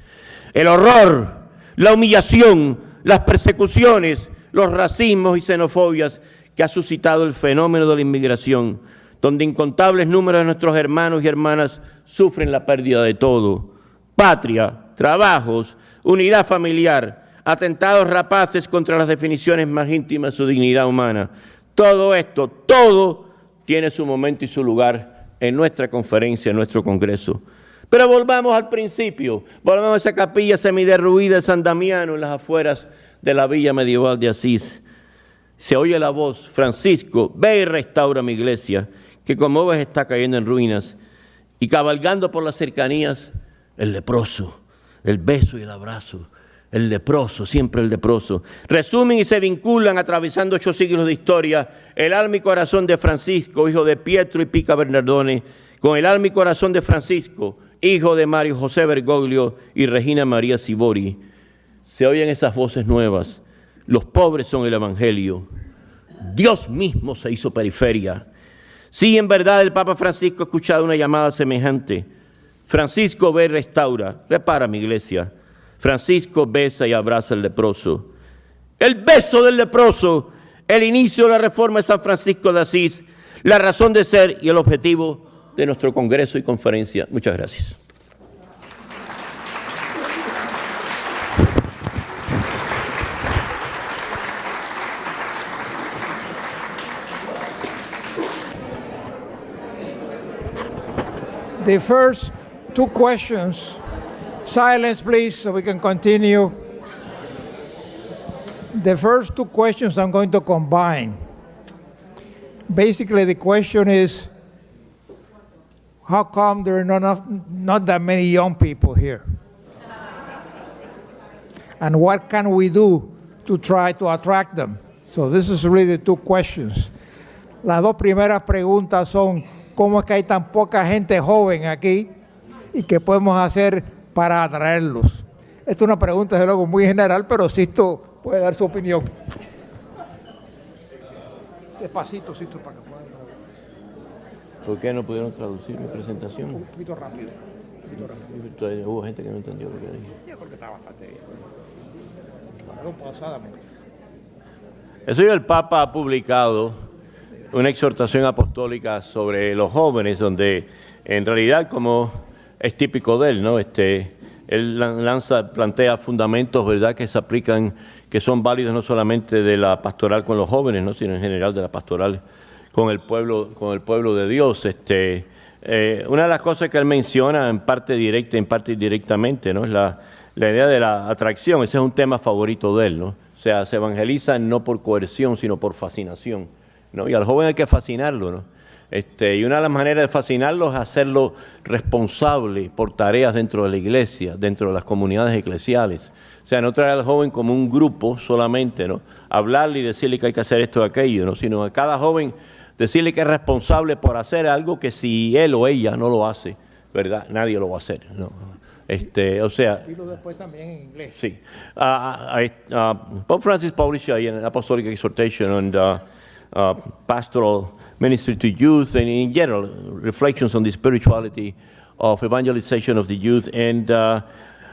B: El horror, la humillación, las persecuciones, los racismos y xenofobias que ha suscitado el fenómeno de la inmigración, donde incontables números de nuestros hermanos y hermanas sufren la pérdida de todo. Patria, trabajos, unidad familiar, atentados rapaces contra las definiciones más íntimas de su dignidad humana. Todo esto, todo tiene su momento y su lugar en nuestra conferencia, en nuestro congreso. Pero volvamos al principio, volvamos a esa capilla semiderruida de San Damiano en las afueras de la villa medieval de Asís. Se oye la voz: Francisco, ve y restaura mi iglesia, que como ves está cayendo en ruinas. Y cabalgando por las cercanías, el leproso, el beso y el abrazo. El leproso, siempre el leproso. Resumen y se vinculan, atravesando 8 siglos de historia, el alma y corazón de Francisco, hijo de Pietro y Pica Bernardone, con el alma y corazón de Francisco, hijo de Mario José Bergoglio y Regina María Sibori. Se oyen esas voces nuevas. Los pobres son el evangelio. Dios mismo se hizo periferia. Sí, en verdad el Papa Francisco ha escuchado una llamada semejante. Francisco, ve y restaura, repara mi iglesia. Francisco besa y abraza al leproso. El beso del leproso, el inicio de la reforma de San Francisco de Asís, la razón de ser y el objetivo de nuestro congreso y conferencia. Muchas gracias.
C: The first 2 questions. Silence, please, so we can continue. The first 2 questions I'm going to combine. Basically, the question is, how come there are not that many young people here? And what can we do to try to attract them? So this is really the 2 questions. Las 2 primeras preguntas son, ¿cómo es que hay tan poca gente joven aquí? ¿Y qué podemos hacer para atraerlos? Esta es una pregunta, desde luego, muy general, pero Sisto puede dar su opinión. Despacito, Sisto, para que puedan traducir.
B: ¿Por qué no pudieron traducir mi presentación?
C: Un poquito rápido.
B: Hubo gente que no entendió lo que dije.
C: Yo creo que está bastante bien. Hablaron pausadamente.
B: Eso ya el Papa ha publicado una exhortación apostólica sobre los jóvenes, donde en realidad, como es típico de él, ¿no? Él plantea fundamentos, ¿verdad?, que se aplican, que son válidos no solamente de la pastoral con los jóvenes, ¿no?, sino en general de la pastoral con el pueblo de Dios. Una de las cosas que él menciona en parte directa y en parte indirectamente, ¿no?, es la idea de la atracción. Ese es un tema favorito de él, ¿no? O sea, se evangeliza no por coerción, sino por fascinación, ¿no? Y al joven hay que fascinarlo, ¿no? Y una de las maneras de fascinarlos es hacerlo responsable por tareas dentro de la iglesia, dentro de las comunidades eclesiales. O sea, no traer al joven como un grupo solamente, ¿no? Hablarle y decirle que hay que hacer esto o aquello, ¿no? Sino a cada joven decirle que es responsable por hacer algo que si él o ella no lo hace, ¿verdad? Nadie lo va a hacer, ¿no? O sea...
C: Y después también en inglés.
B: Sí. Pope Francis published an apostolic exhortation on pastoral ministry to youth and in general reflections on the spirituality of evangelization of the youth. And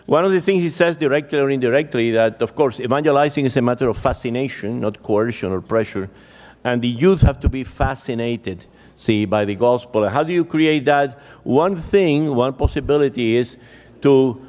B: one of the things he says directly or indirectly that, of course, evangelizing is a matter of fascination, not coercion or pressure. And the youth have to be fascinated, see, by the gospel. How do you create that? One thing, one possibility is to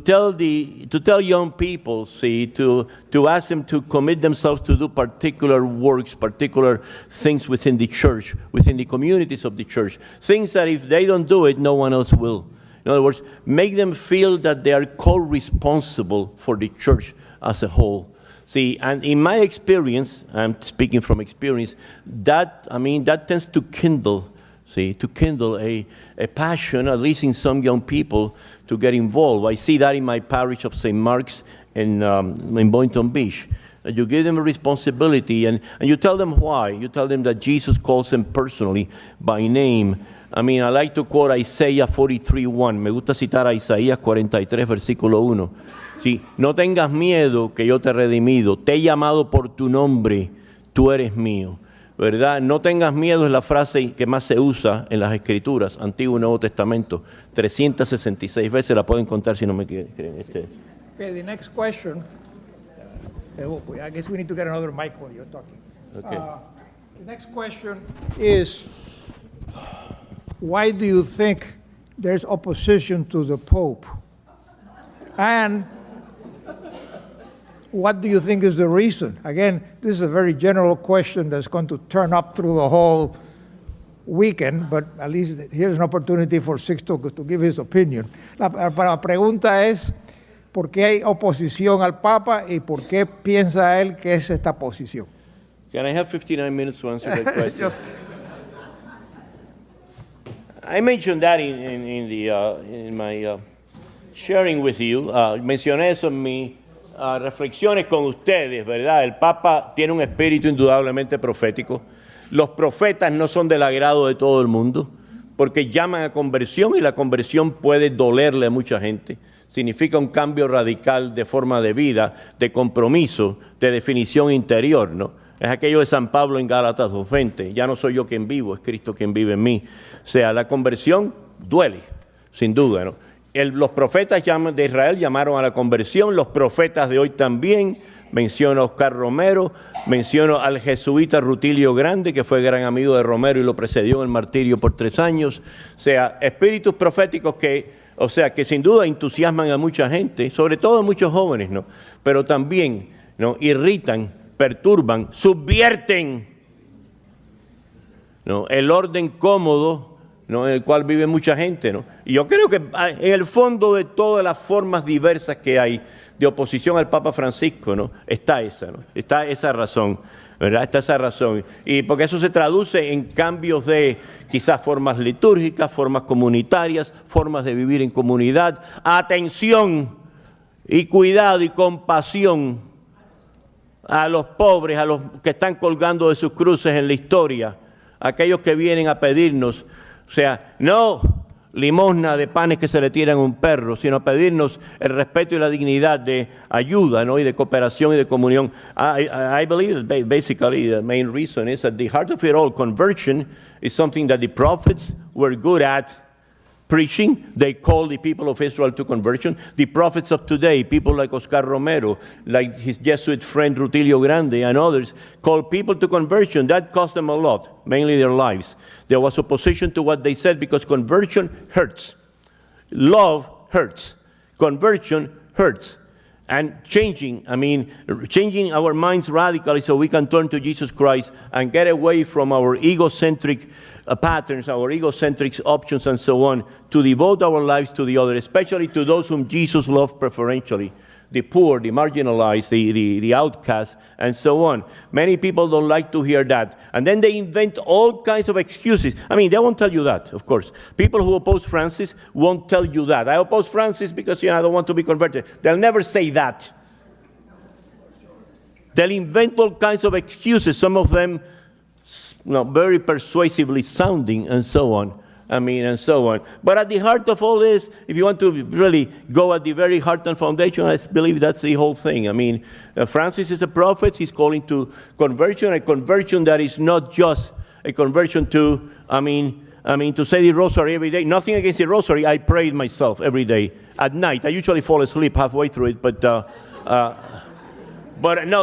B: tell young people, see, to ask them to commit themselves to do particular works, particular things within the church, within the communities of the church. Things that if they don't do it, no one else will. In other words, make them feel that they are co-responsible for the church as a whole. See, and in my experience, I'm speaking from experience, that tends to kindle, a passion, at least in some young people, to get involved. I see that in my parish of St. Mark's in Boynton Beach. You give them a responsibility and you tell them why. You tell them that Jesus calls them personally by name. I like to quote Isaiah 43:1. Me gusta citar a Isaías 43, versículo 1. Sí, no tengas miedo que yo te he redimido. Te he llamado por tu nombre. Tú eres mío. ¿Verdad? No tengas miedo es la frase que más se usa en las Escrituras, Antiguo y Nuevo Testamento. 366 veces la pueden contar si no me creen.
C: Okay, the next question. I guess we need to get another mic while you're talking.
B: Okay.
C: The next question is, why do you think there's opposition to the Pope? And what do you think is the reason? Again, this is a very general question that's going to turn up through the whole weekend, but at least here's an opportunity for Sixto to give his opinion. La pregunta es, ¿por qué hay oposición al Papa y por qué piensa él que es esta posición?
B: Can I have 59 minutes to answer that question? I mentioned that in my sharing with you. Mencioné eso en mi reflexiones con ustedes, ¿verdad? El Papa tiene un espíritu indudablemente profético. Los profetas no son del agrado de todo el mundo, porque llaman a conversión y la conversión puede dolerle a mucha gente. Significa un cambio radical de forma de vida, de compromiso, de definición interior, ¿no? Es aquello de San Pablo en Gálatas 2:20. Ya no soy yo quien vivo, es Cristo quien vive en mí. O sea, la conversión duele, sin duda, ¿no? Los profetas de Israel llamaron a la conversión, los profetas de hoy también. Menciono a Oscar Romero, menciono al jesuita Rutilio Grande, que fue gran amigo de Romero y lo precedió en el martirio por 3 años. O sea, espíritus proféticos que sin duda entusiasman a mucha gente, sobre todo a muchos jóvenes, ¿no? Pero también, ¿no?, irritan, perturban, subvierten, ¿no?, el orden cómodo, ¿no?, en el cual vive mucha gente, ¿no? Y yo creo que en el fondo de todas las formas diversas que hay de oposición al Papa Francisco, ¿no?, está esa, ¿no? Está esa razón, ¿verdad? Está esa razón. Y porque eso se traduce en cambios de quizás formas litúrgicas, formas comunitarias, formas de vivir en comunidad, atención y cuidado y compasión a los pobres, a los que están colgando de sus cruces en la historia, aquellos que vienen a pedirnos. O sea, no limosna de panes que se le tiran a un perro, sino a pedirnos el respeto y la dignidad de ayuda, ¿no?, y de cooperación y de comunión. I believe that basically the main reason is at the heart of it all, conversion is something that the prophets were good at preaching. They called the people of Israel to conversion. The prophets of today, people like Oscar Romero, like his Jesuit friend Rutilio Grande and others, called people to conversion. That cost them a lot, mainly their lives. There was opposition to what they said because conversion hurts. Love hurts. Conversion hurts. And changing our minds radically so we can turn to Jesus Christ and get away from our egocentric patterns, our egocentric options and so on, to devote our lives to the other, especially to those whom Jesus loved preferentially, the poor, the marginalized, the outcast, and so on. Many people don't like to hear that. And then they invent all kinds of excuses. I mean, they won't tell you that, of course. People who oppose Francis won't tell you that. I oppose Francis because, I don't want to be converted. They'll never say that. They'll invent all kinds of excuses, some of them very persuasively sounding, and so on. And so on. But at the heart of all this, if you want to really go at the very heart and foundation, I believe that's the whole thing. Francis is a prophet. He's calling to conversion, a conversion that is not just a conversion to, to say the rosary every day. Nothing against the rosary. I pray it myself every day at night. I usually fall asleep halfway through it, but no,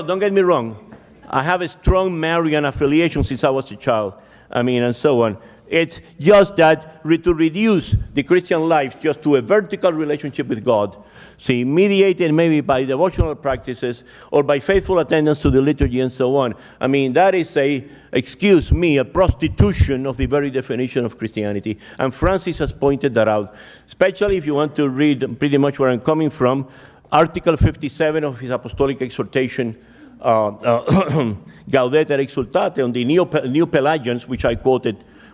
B: don't get me wrong. I have a strong Marian affiliation since I was a child. And so on. It's just that to reduce the Christian life just to a vertical relationship with God, mediated maybe by devotional practices or by faithful attendance to the liturgy and so on. That is a prostitution of the very definition of Christianity. And Francis has pointed that out, especially if you want to read pretty much where I'm coming from, Article 57 of his apostolic exhortation, Gaudete et Exultate, on the Neo-Pelagians,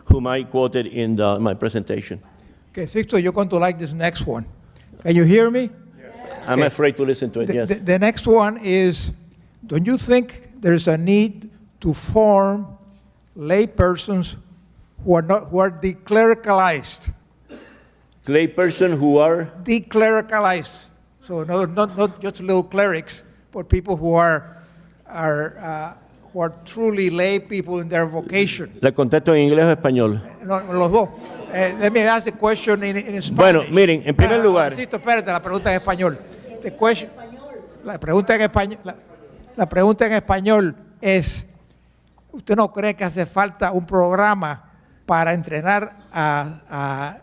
B: whom I quoted in my presentation.
C: Okay, Sixto, you're going to like this next one. Can you hear me?
B: Yes. I'm afraid to listen to it, yes.
C: The next one is, don't you think there's a need to form lay persons who are declericalized?
B: Lay persons who are?
C: Declericalized. So not just little clerics, but people who are truly lay people in their vocation.
B: ¿Le contesto en inglés o español?
C: No, los dos. Let me ask the question in Spanish.
B: Bueno, miren, en primer lugar.
C: Espérate, la pregunta en español. La pregunta en español es, ¿usted no cree que hace falta un programa para entrenar a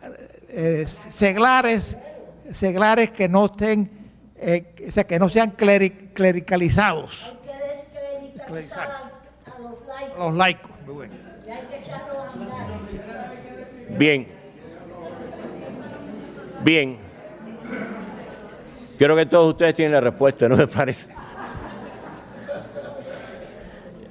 C: seglares que no estén, que no sean clericalizados? A los laicos. Muy bueno.
B: Bien. Creo que todos ustedes tienen la respuesta, ¿no me parece?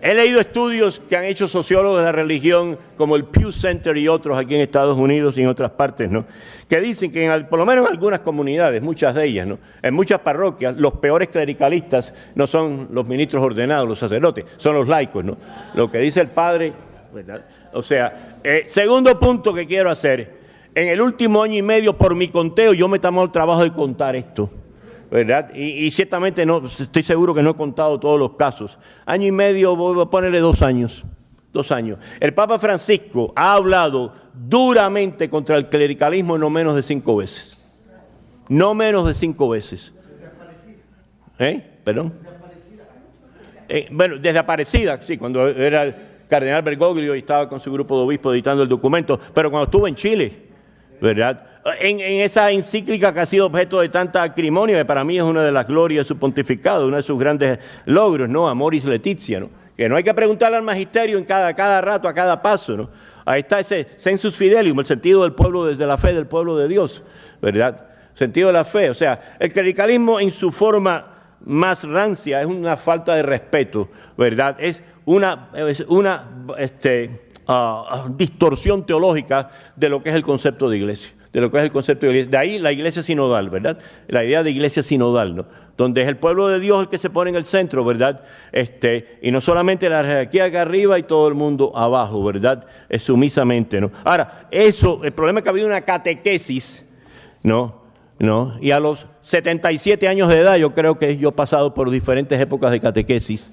B: He leído estudios que han hecho sociólogos de la religión, como el Pew Center y otros aquí en Estados Unidos y en otras partes, ¿no? Que dicen que por lo menos en algunas comunidades, muchas de ellas, ¿no? En muchas parroquias, los peores clericalistas no son los ministros ordenados, los sacerdotes, son los laicos, ¿no? Lo que dice el padre, ¿verdad? O sea, segundo punto que quiero hacer, en el último año y medio, por mi conteo, yo me he tomado el trabajo de contar esto, ¿verdad? Y ciertamente no, estoy seguro que no he contado todos los casos. Año y medio, voy a ponerle 2 años. 2 años. El Papa Francisco ha hablado duramente contra el clericalismo no menos de 5 veces. No menos de 5 veces. ¿Perdón? Bueno, desde Aparecida, sí, cuando era el cardenal Bergoglio y estaba con su grupo de obispos editando el documento, pero cuando estuvo en Chile, ¿verdad? En esa encíclica que ha sido objeto de tanta acrimonia, que para mí es una de las glorias de su pontificado, uno de sus grandes logros, ¿no? Amoris Laetitia, ¿no? Que no hay que preguntarle al magisterio en cada rato, a cada paso, ¿no? Ahí está ese sensus fidelium, el sentido del pueblo, desde la fe del pueblo de Dios, ¿verdad? Sentido de la fe, o sea, el clericalismo en su forma más rancia es una falta de respeto, ¿verdad? Es una distorsión teológica de lo que es el concepto de iglesia. De ahí la iglesia sinodal, ¿verdad? La idea de iglesia sinodal, ¿no? Donde es el pueblo de Dios el que se pone en el centro, ¿verdad? Y no solamente la jerarquía acá arriba y todo el mundo abajo, ¿verdad? Sumisamente, ¿no? Ahora, el problema es que ha habido una catequesis, ¿no? Y a los 77 años de edad, yo creo que yo he pasado por diferentes épocas de catequesis.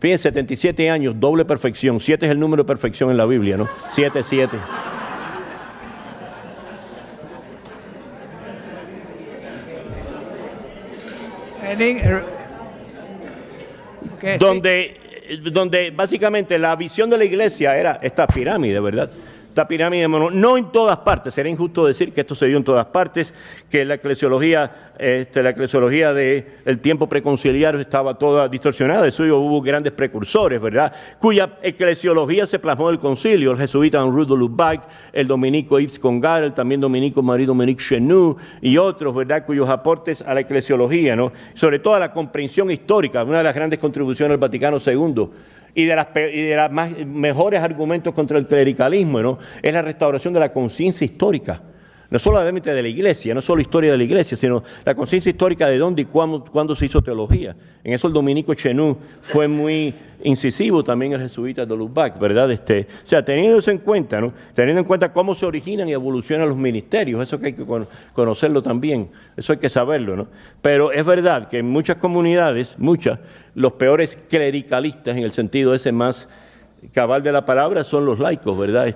B: Fíjense, 77 años, doble perfección. 7 es el número de perfección en la Biblia, ¿no? 7. Donde básicamente la visión de la iglesia era esta pirámide, ¿verdad? esta pirámide, no en todas partes, sería injusto decir que esto se dio en todas partes, que la eclesiología del tiempo preconciliario estaba toda distorsionada, de eso hubo grandes precursores, ¿verdad? Cuya eclesiología se plasmó en el concilio, el jesuita Henri de Lubac, el dominico Yves Congar, el también dominico Marie-Dominique Chenu y otros, ¿verdad? Cuyos aportes a la eclesiología, ¿no? Sobre todo a la comprensión histórica, una de las grandes contribuciones del Vaticano II, y de las mejores argumentos contra el clericalismo, ¿no? Es la restauración de la conciencia histórica. No solamente de la Iglesia, no solo historia de la Iglesia, sino la conciencia histórica de dónde y cuándo se hizo teología. En eso el dominico Chenu fue muy incisivo, también el jesuita de Lubac, ¿verdad? O sea, teniendo eso en cuenta, ¿no? Teniendo en cuenta cómo se originan y evolucionan los ministerios, eso que hay que conocerlo también, eso hay que saberlo, ¿no? Pero es verdad que en muchas comunidades, los peores clericalistas, en el sentido ese más cabal de la palabra, son los laicos, ¿verdad?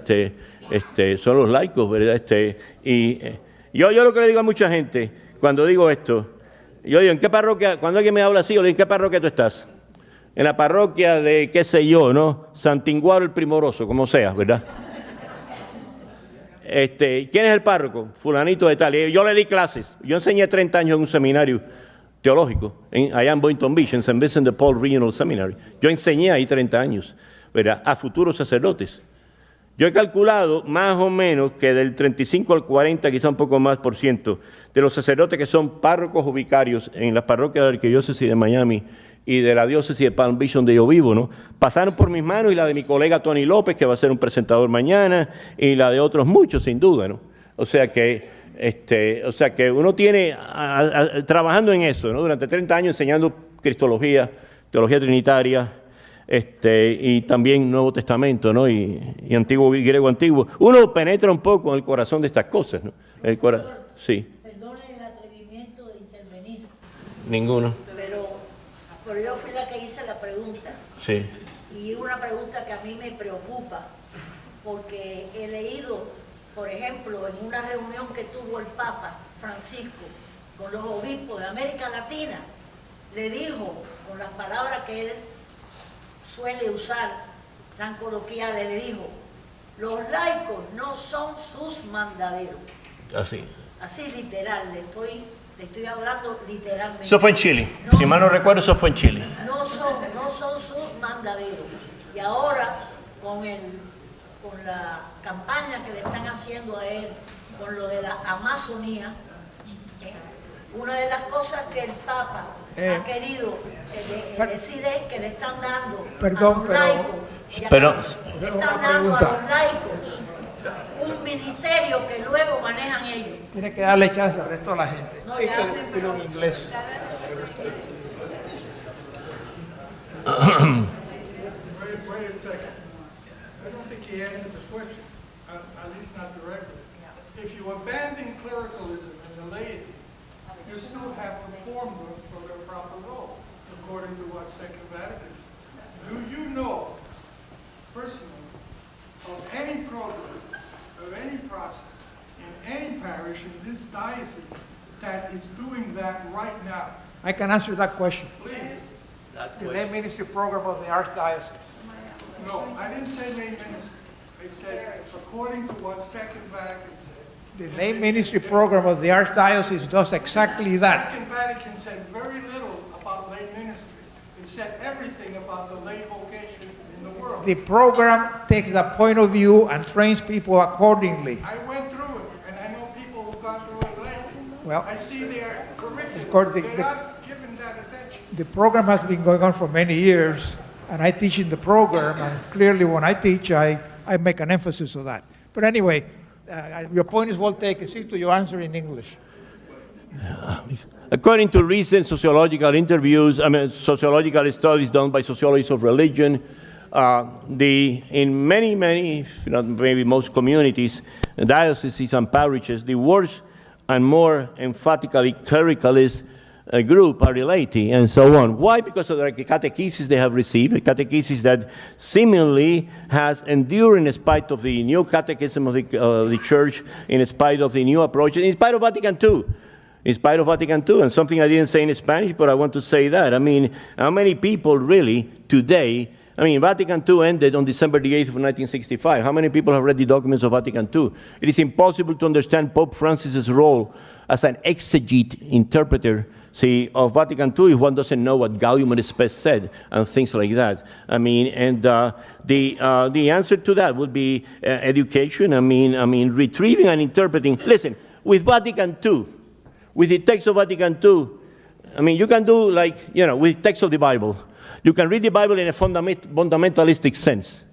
B: Son los laicos, ¿verdad? Yo lo que le digo a mucha gente, cuando digo esto, yo digo, ¿en qué parroquia? Cuando alguien me habla así, yo le digo, ¿en qué parroquia tú estás? En la parroquia de, qué sé yo, ¿no? Santinguaro el Primoroso, como sea, ¿verdad? ¿Quién es el párroco? Fulanito de tal. Y yo le di clases. Yo enseñé 30 años en un seminario teológico, allá en Boynton Beach, en St. Vincent de Paul Regional Seminary. Yo enseñé ahí 30 años, ¿verdad? A futuros sacerdotes. Yo he calculado más o menos que del 35 al 40, quizá un poco más por ciento, de los sacerdotes que son párrocos o vicarios en las parroquias de la Arquidiócesis de Miami y de la diócesis de Palm Beach, donde yo vivo, ¿no? Pasaron por mis manos, y la de mi colega Tony López, que va a ser un presentador mañana, y la de otros muchos, sin duda, ¿no? O sea que uno tiene, trabajando en eso, ¿no? Durante 30 años enseñando cristología, teología trinitaria, y también Nuevo Testamento, ¿no? Y antiguo, griego antiguo. Uno penetra un poco en el corazón de estas cosas, ¿no? Sí.
D: Perdone el atrevimiento de intervenir.
B: Ninguno.
D: Pero yo fui la que hice la pregunta.
B: Sí.
D: Y una pregunta que a mí me preocupa, porque he leído, por ejemplo, en una reunión que tuvo el Papa Francisco con los obispos de América Latina, le dijo, con las palabras que él suele usar, tan coloquiales, le dijo, los laicos no son sus mandaderos.
B: Así.
D: Así literal, le estoy hablando literalmente.
B: Eso fue en Chile. Si mal no recuerdo, eso fue en Chile.
D: No son sus mandaderos. Y ahora, con la campaña que le están haciendo a él, con lo de la Amazonía, una de las cosas que el Papa ha querido decir es que le están dando a los laicos, están dando a los laicos un ministerio que luego manejan ellos.
C: Tiene que darle chance al resto de la gente.
D: No,
C: Sí,
D: ya.
C: dilo en inglés.
E: Wait a second. I don't think he answered the question, at least not directly. If you abandon clericalism in the laity, you still have to form them for their proper role, according to what Second Vatican said. Do you know, personally, of any program, of any process, in any parish in this diocese that is doing that right now?
C: I can answer that question.
E: Please.
C: The lay ministry program of the Archdiocese.
E: No, I didn't say lay ministry. I said, according to what Second Vatican said.
C: The lay ministry program of the Archdiocese does exactly that.
E: Second Vatican said very little about lay ministry. It said everything about the lay vocation in the world.
C: The program takes the point of view and trains people accordingly.
E: I went through it, and I know people who've gone through it lately.
C: Well,
E: I see their curriculum.
C: of course,
E: They're not giving that attention.
C: The program has been going on for many years, and I teach in the program, and clearly when I teach, I make an emphasis of that. But anyway, your point is well taken. See to your answer in English.
B: According to recent sociological studies done by sociologists of religion, in many, if not maybe most communities, dioceses and parishes, the worse and more emphatically clericalist group are related and so on. Why? Because of the catechesis they have received, a catechesis that seemingly has endured in spite of the new catechism of the church, in spite of the new approaches, in spite of Vatican II. In spite of Vatican II, and something I didn't say in Spanish, but I want to say that. I mean, how many people really today I mean, Vatican II ended on December the 8th of 1965. How many people have read the documents of Vatican II? It is impossible to understand Pope Francis's role as an exegete interpreter, of Vatican II if one doesn't know what Gaudium et Spes said and things like that. I mean, and the answer to that would be education. I mean, retrieving and interpreting. Listen, with Vatican II, with the text of Vatican II, I mean, you can do like, with text of the Bible. You can read the Bible in a fundamentalistic sense.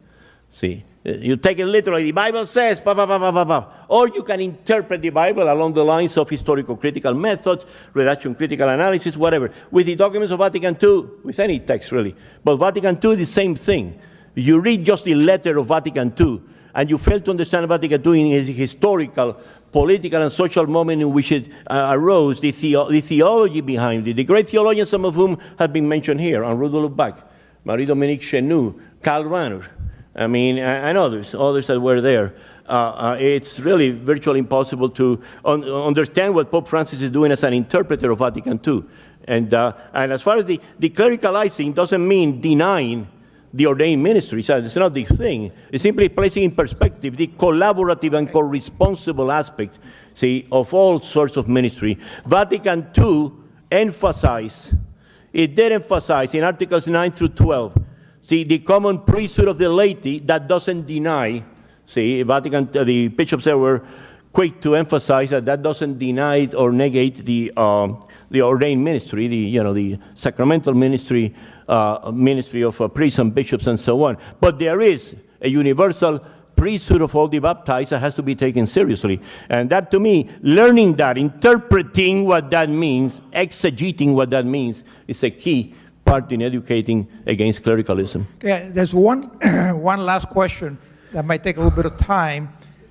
B: See, you take it literally. The Bible says, or you can interpret the Bible along the lines of historical critical method, redaction critical analysis, whatever. With the documents of Vatican II, with any text really. But Vatican II, the same thing. You read just the letter of Vatican II, and you fail to understand Vatican II in its historical, political, and social moment in which it arose, the theology behind it. The great theologians, some of whom have been mentioned here, Henri de Lubac, Marie-Dominique Chenu, Karl Rahner, I mean, and others that were there. It's really virtually impossible to understand what Pope Francis is doing as an interpreter of Vatican II. And as far as the clericalizing doesn't mean denying the ordained ministry. So it's not the thing. It's simply placing in perspective the collaborative and co-responsible aspect, of all sorts of ministry. Vatican II emphasized in Articles 9 through 12, the common priesthood of the laity that doesn't deny, Vatican, the bishops there were quick to emphasize that doesn't deny or negate the ordained ministry, the sacramental ministry, ministry of priests and bishops and so on. But there is a universal priesthood of all the baptized that has to be taken seriously. And that, to me, learning that, interpreting what that means, exegeting what that means, is a key part in educating against clericalism.
C: Yeah, there's one last question that might take a little bit of time,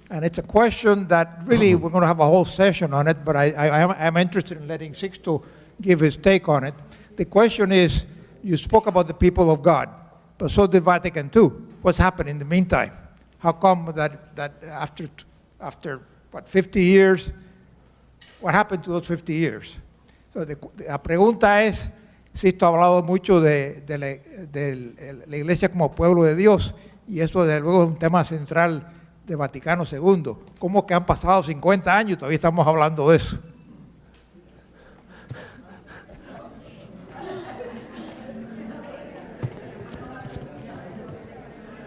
C: and it's a question that really we're going to have a whole session on it, but I'm interested in letting Sixto give his take on it. The question is, you spoke about the people of God, but so did Vatican II. What's happened in the meantime? How come that after 50 years, what happened to those 50 years? So la pregunta es, Sisto ha hablado mucho de la iglesia como pueblo de Dios, y eso desde luego es un tema central de Vaticano II. ¿Cómo que han pasado 50 años y todavía estamos hablando de eso?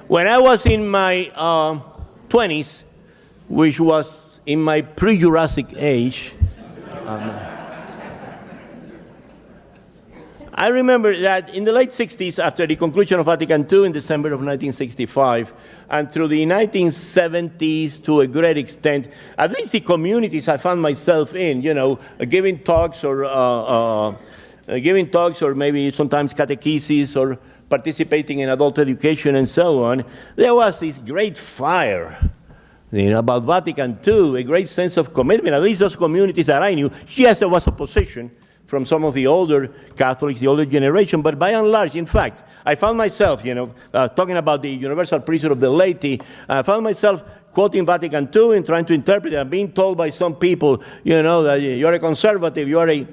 B: When I was in my 20s, which was in my pre-Jurassic age, I remember that in the late 60s, after the conclusion of Vatican II in December of 1965, and through the 1970s to a great extent, at least the communities I found myself in, giving talks or maybe sometimes catechesis or participating in adult education and so on, there was this great fire about Vatican II, a great sense of commitment, at least those communities that I knew. Yes, there was opposition from some of the older Catholics, the older generation, but by and large, in fact, I found myself, talking about the universal priesthood of the laity, I found myself quoting Vatican II and trying to interpret it and being told by some people, that you're a conservative, you're a...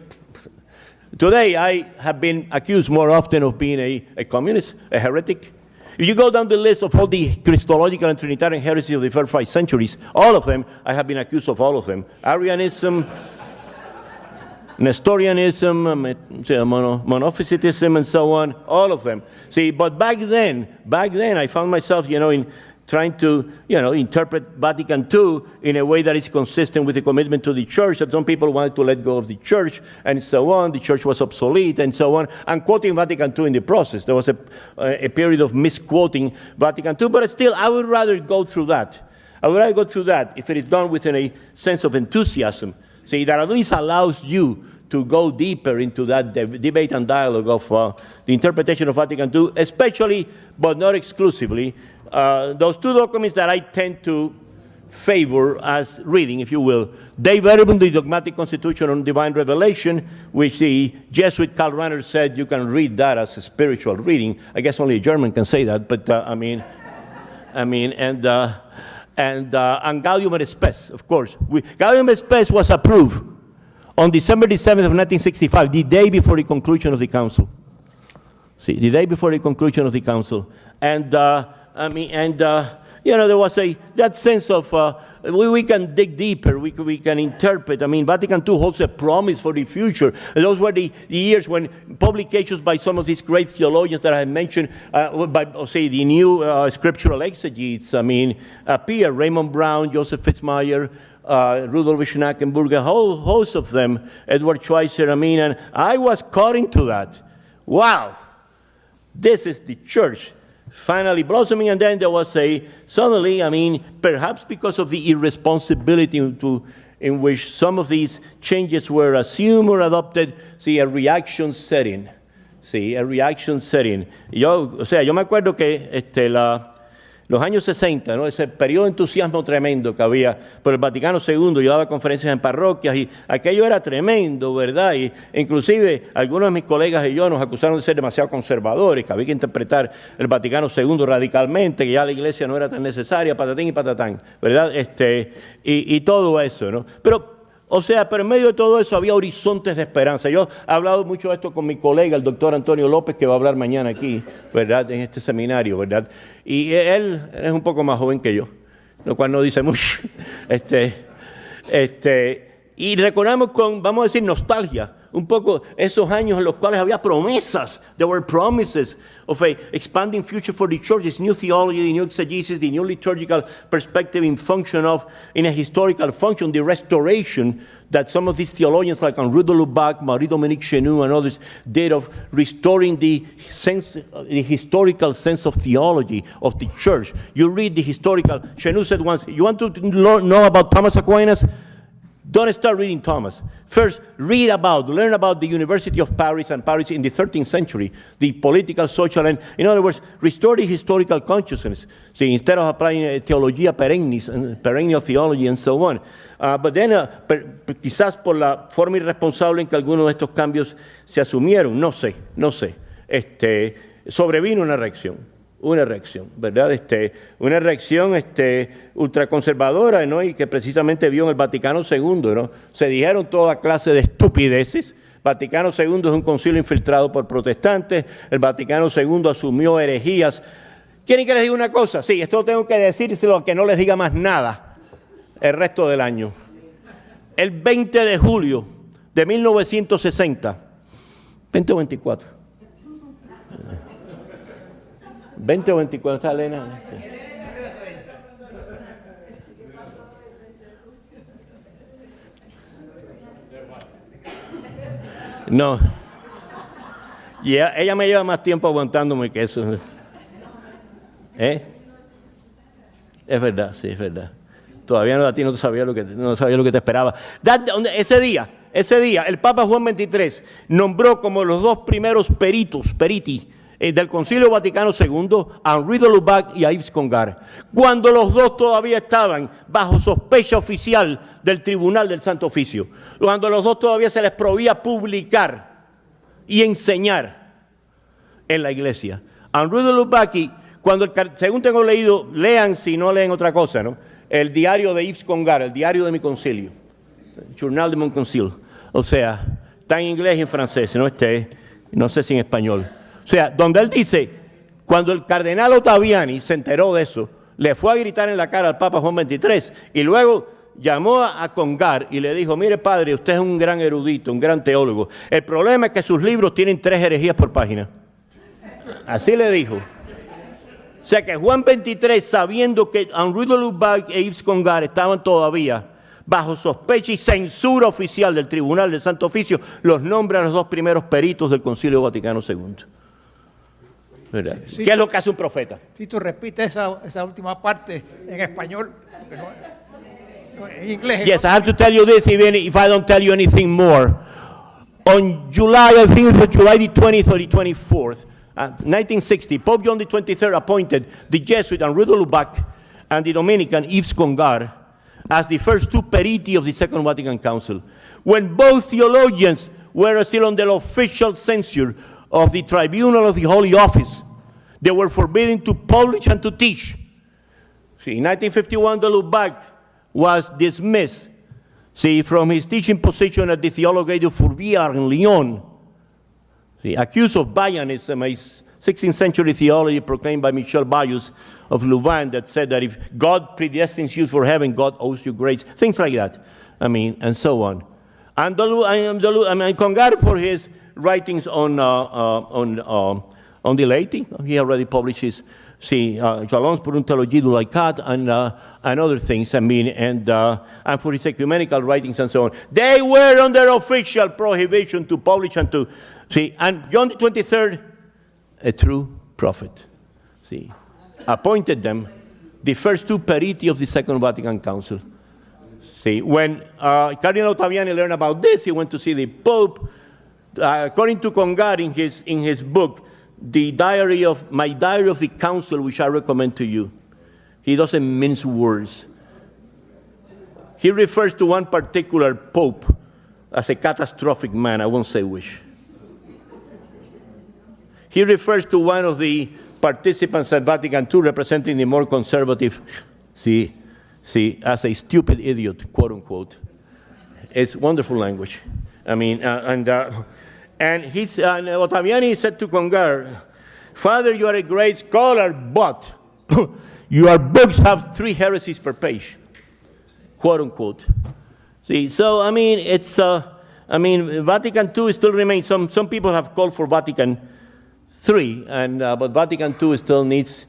B: Today, I have been accused more often of being a communist, a heretic. If you go down the list of all the Christological and Trinitarian heresies of the first 5 centuries, all of them, I have been accused of all of them. Arianism, Nestorianism, monophysitism, and so on, all of them. But back then, I found myself, in trying to, interpret Vatican II in a way that is consistent with the commitment to the church, that some people wanted to let go of the church, and so on. The church was obsolete, and so on, and quoting Vatican II in the process. There was a period of misquoting Vatican II, but still, I would rather go through that. I would rather go through that if it is done within a sense of enthusiasm, that at least allows you to go deeper into that debate and dialogue of the interpretation of Vatican II, especially, but not exclusively, those 2 documents that I tend to favor as reading, if you will. Dei Verbum, the Dogmatic Constitution on Divine Revelation, which the Jesuit Karl Rahner said you can read that as a spiritual reading. I guess only a German can say that, but and Gaudium et Spes, of course. Gaudium et Spes was approved on December the 7th of 1965, the day before the conclusion of the council. See, the day before the conclusion of the council. And, there was that sense of, we can dig deeper, we can interpret. I mean, Vatican II holds a promise for the future. And those were the years when publications by some of these great theologians that I have mentioned, the new scriptural exegetes, appear. Raymond Brown, Joseph Fitzmyer, Rudolf Schnackenburg, a whole host of them, Edward Schweitzer, and I was caught into that. Wow, this is the church finally blossoming, and then there was suddenly, perhaps because of the irresponsibility in which some of these changes were assumed or adopted, a reaction set in. Yo me acuerdo que los años 60, ¿no? Ese periodo de entusiasmo tremendo que había por el Vaticano II, yo daba conferencias en parroquias y aquello era tremendo, ¿verdad? Y inclusive algunos de mis colegas y yo nos acusaron de ser demasiado conservadores, que había que interpretar el Vaticano II radicalmente, que ya la iglesia no era tan necesaria, patatín y patatán, ¿verdad? Y todo eso, ¿no? Pero en medio de todo eso había horizontes de esperanza. Yo he hablado mucho de esto con mi colega, el doctor Antonio López, que va a hablar mañana aquí, ¿verdad? En este seminario, ¿verdad? Y él es un poco más joven que yo, lo cual no dice mucho. Y recordamos con, vamos a decir, nostalgia, un poco esos años en los cuales había promesas. There were promises of a expanding future for the church, this new theology, the new exegesis, the new liturgical perspective in a historical function, the restoration that some of these theologians like Henri de Lubac, Marie-Dominique Chenu, and others did of restoring the historical sense of theology of the church. You read the historical, Chenu said once, you want to know about Thomas Aquinas? Don't start reading Thomas. First, learn about the University of Paris and Paris in the 13th century, the political, social, and in other words, restore the historical consciousness. See, instead of applying teología perennial theology and so on. But then, quizás por la forma irresponsable en que algunos de estos cambios se asumieron, no sé, sobrevino una reacción, ¿verdad? Una reacción ultraconservadora, ¿no? Y que precisamente vio en el Vaticano II, ¿no? Se dijeron toda clase de estupideces. Vaticano II es un concilio infiltrado por protestantes. El Vaticano II asumió herejías. ¿Quieren que les diga una cosa? Sí, esto tengo que decírselo a que no les diga más nada el resto del año. El 20 de julio de 1960, 20 o 24. 20 o 24, ¿está Elena? No. Y ella me lleva más tiempo aguantándome que eso. Es verdad, sí, es verdad. Todavía a ti no sabía lo que te esperaba. Ese día, el Papa Juan XXIII nombró como los dos primeros periti, del Concilio Vaticano II, a Henri de Lubac y a Yves Congar, cuando los dos todavía estaban bajo sospecha oficial del Tribunal del Santo Oficio, cuando los dos todavía se les prohibía publicar y enseñar en la iglesia. Henri de Lubac, según tengo leído, lean si no leen otra cosa, ¿no? El diario de Yves Congar, el diario de mi concilio, Journal de mon concile, o sea, está en inglés y en francés, no sé si en español. O sea, donde él dice, cuando el cardenal Ottaviani se enteró de eso, le fue a gritar en la cara al Papa Juan XXIII y luego llamó a Congar y le dijo, mire padre, usted es un gran erudito, un gran teólogo. El problema es que sus libros tienen 3 herejías por página. Así le dijo. O sea que Juan XXIII, sabiendo que Henri de Lubac e Yves Congar estaban todavía bajo sospecha y censura oficial del Tribunal del Santo Oficio, los nombra a los dos primeros peritos del Concilio Vaticano II. ¿Verdad? Sí, ¿qué es lo que hace un profeta?
C: Si tú repites esa última parte en español, en inglés.
B: Yes, I have to tell you this even if I don't tell you anything more. On July, I think it was July the 20th or the 24th, 1960, Pope John the 23rd appointed the Jesuit Henri de Lubac and the Dominican Yves Congar as the first 2 periti of the Second Vatican Council, when both theologians were still under the official censure of the Tribunal of the Holy Office. They were forbidden to publish and to teach. See, in 1951, de Lubac was dismissed, from his teaching position at the Théologie de Fourvière in Lyon. See, accused of Bayanism, a 16th century theology proclaimed by Michel Bayus of Louvain that said that if God predestines you for heaven, God owes you grace. Things like that. I mean, and so on. And Congar for his writings on the laity. He already published his Jalons pour une théologie du laicat and other things. I mean, and for his ecumenical writings and so on. They were under official prohibition to publish and to see. And John the 23rd, a true prophet, see, appointed them the first two periti of the Second Vatican Council. See, when Cardinal Ottaviani learned about this, he went to see the Pope. According to Congar in his book, My Diary of the Council, which I recommend to you, he doesn't mince words. He refers to one particular Pope as a catastrophic man. I won't say which. He refers to one of the participants at Vatican II representing the more conservative, as a stupid idiot, quote unquote. It's wonderful language. I mean, Ottaviani said to Congar, Father, you are a great scholar, but your books have 3 heresies per page, quote unquote. See, so I mean, it's Vatican II still remains. Some people have called for Vatican III, but Vatican II still needs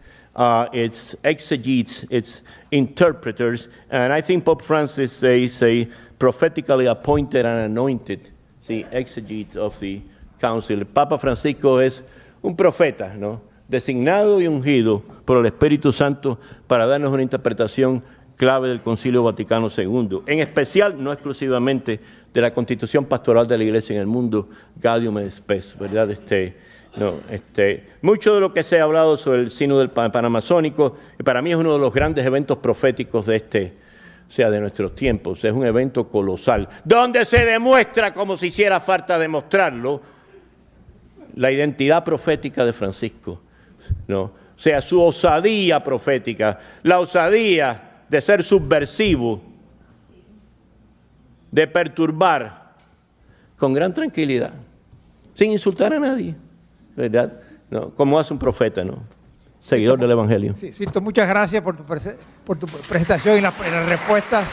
B: its exegetes, its interpreters, and I think Pope Francis is a prophetically appointed and anointed exegete of the council. El Papa Francisco es un profeta, ¿no? Designado y ungido por el Espíritu Santo para darnos una interpretación clave del Concilio Vaticano II, en especial, no exclusivamente, de la Constitución Pastoral de la Iglesia en el mundo, Gaudium et Spes, ¿verdad? Mucho de lo que se ha hablado sobre el Sínodo del Panamazónico, para mí es uno de los grandes eventos proféticos de nuestros tiempos. Es un evento colosal, donde se demuestra, como si hiciera falta demostrarlo, la identidad profética de Francisco, ¿no? O sea, su osadía profética, la osadía de ser subversivo, de perturbar con gran tranquilidad, sin insultar a nadie, ¿verdad? ¿No? Como hace un profeta, ¿no? Seguidor del Evangelio.
C: Sí, Sisto, muchas gracias por tu presentación y las respuestas.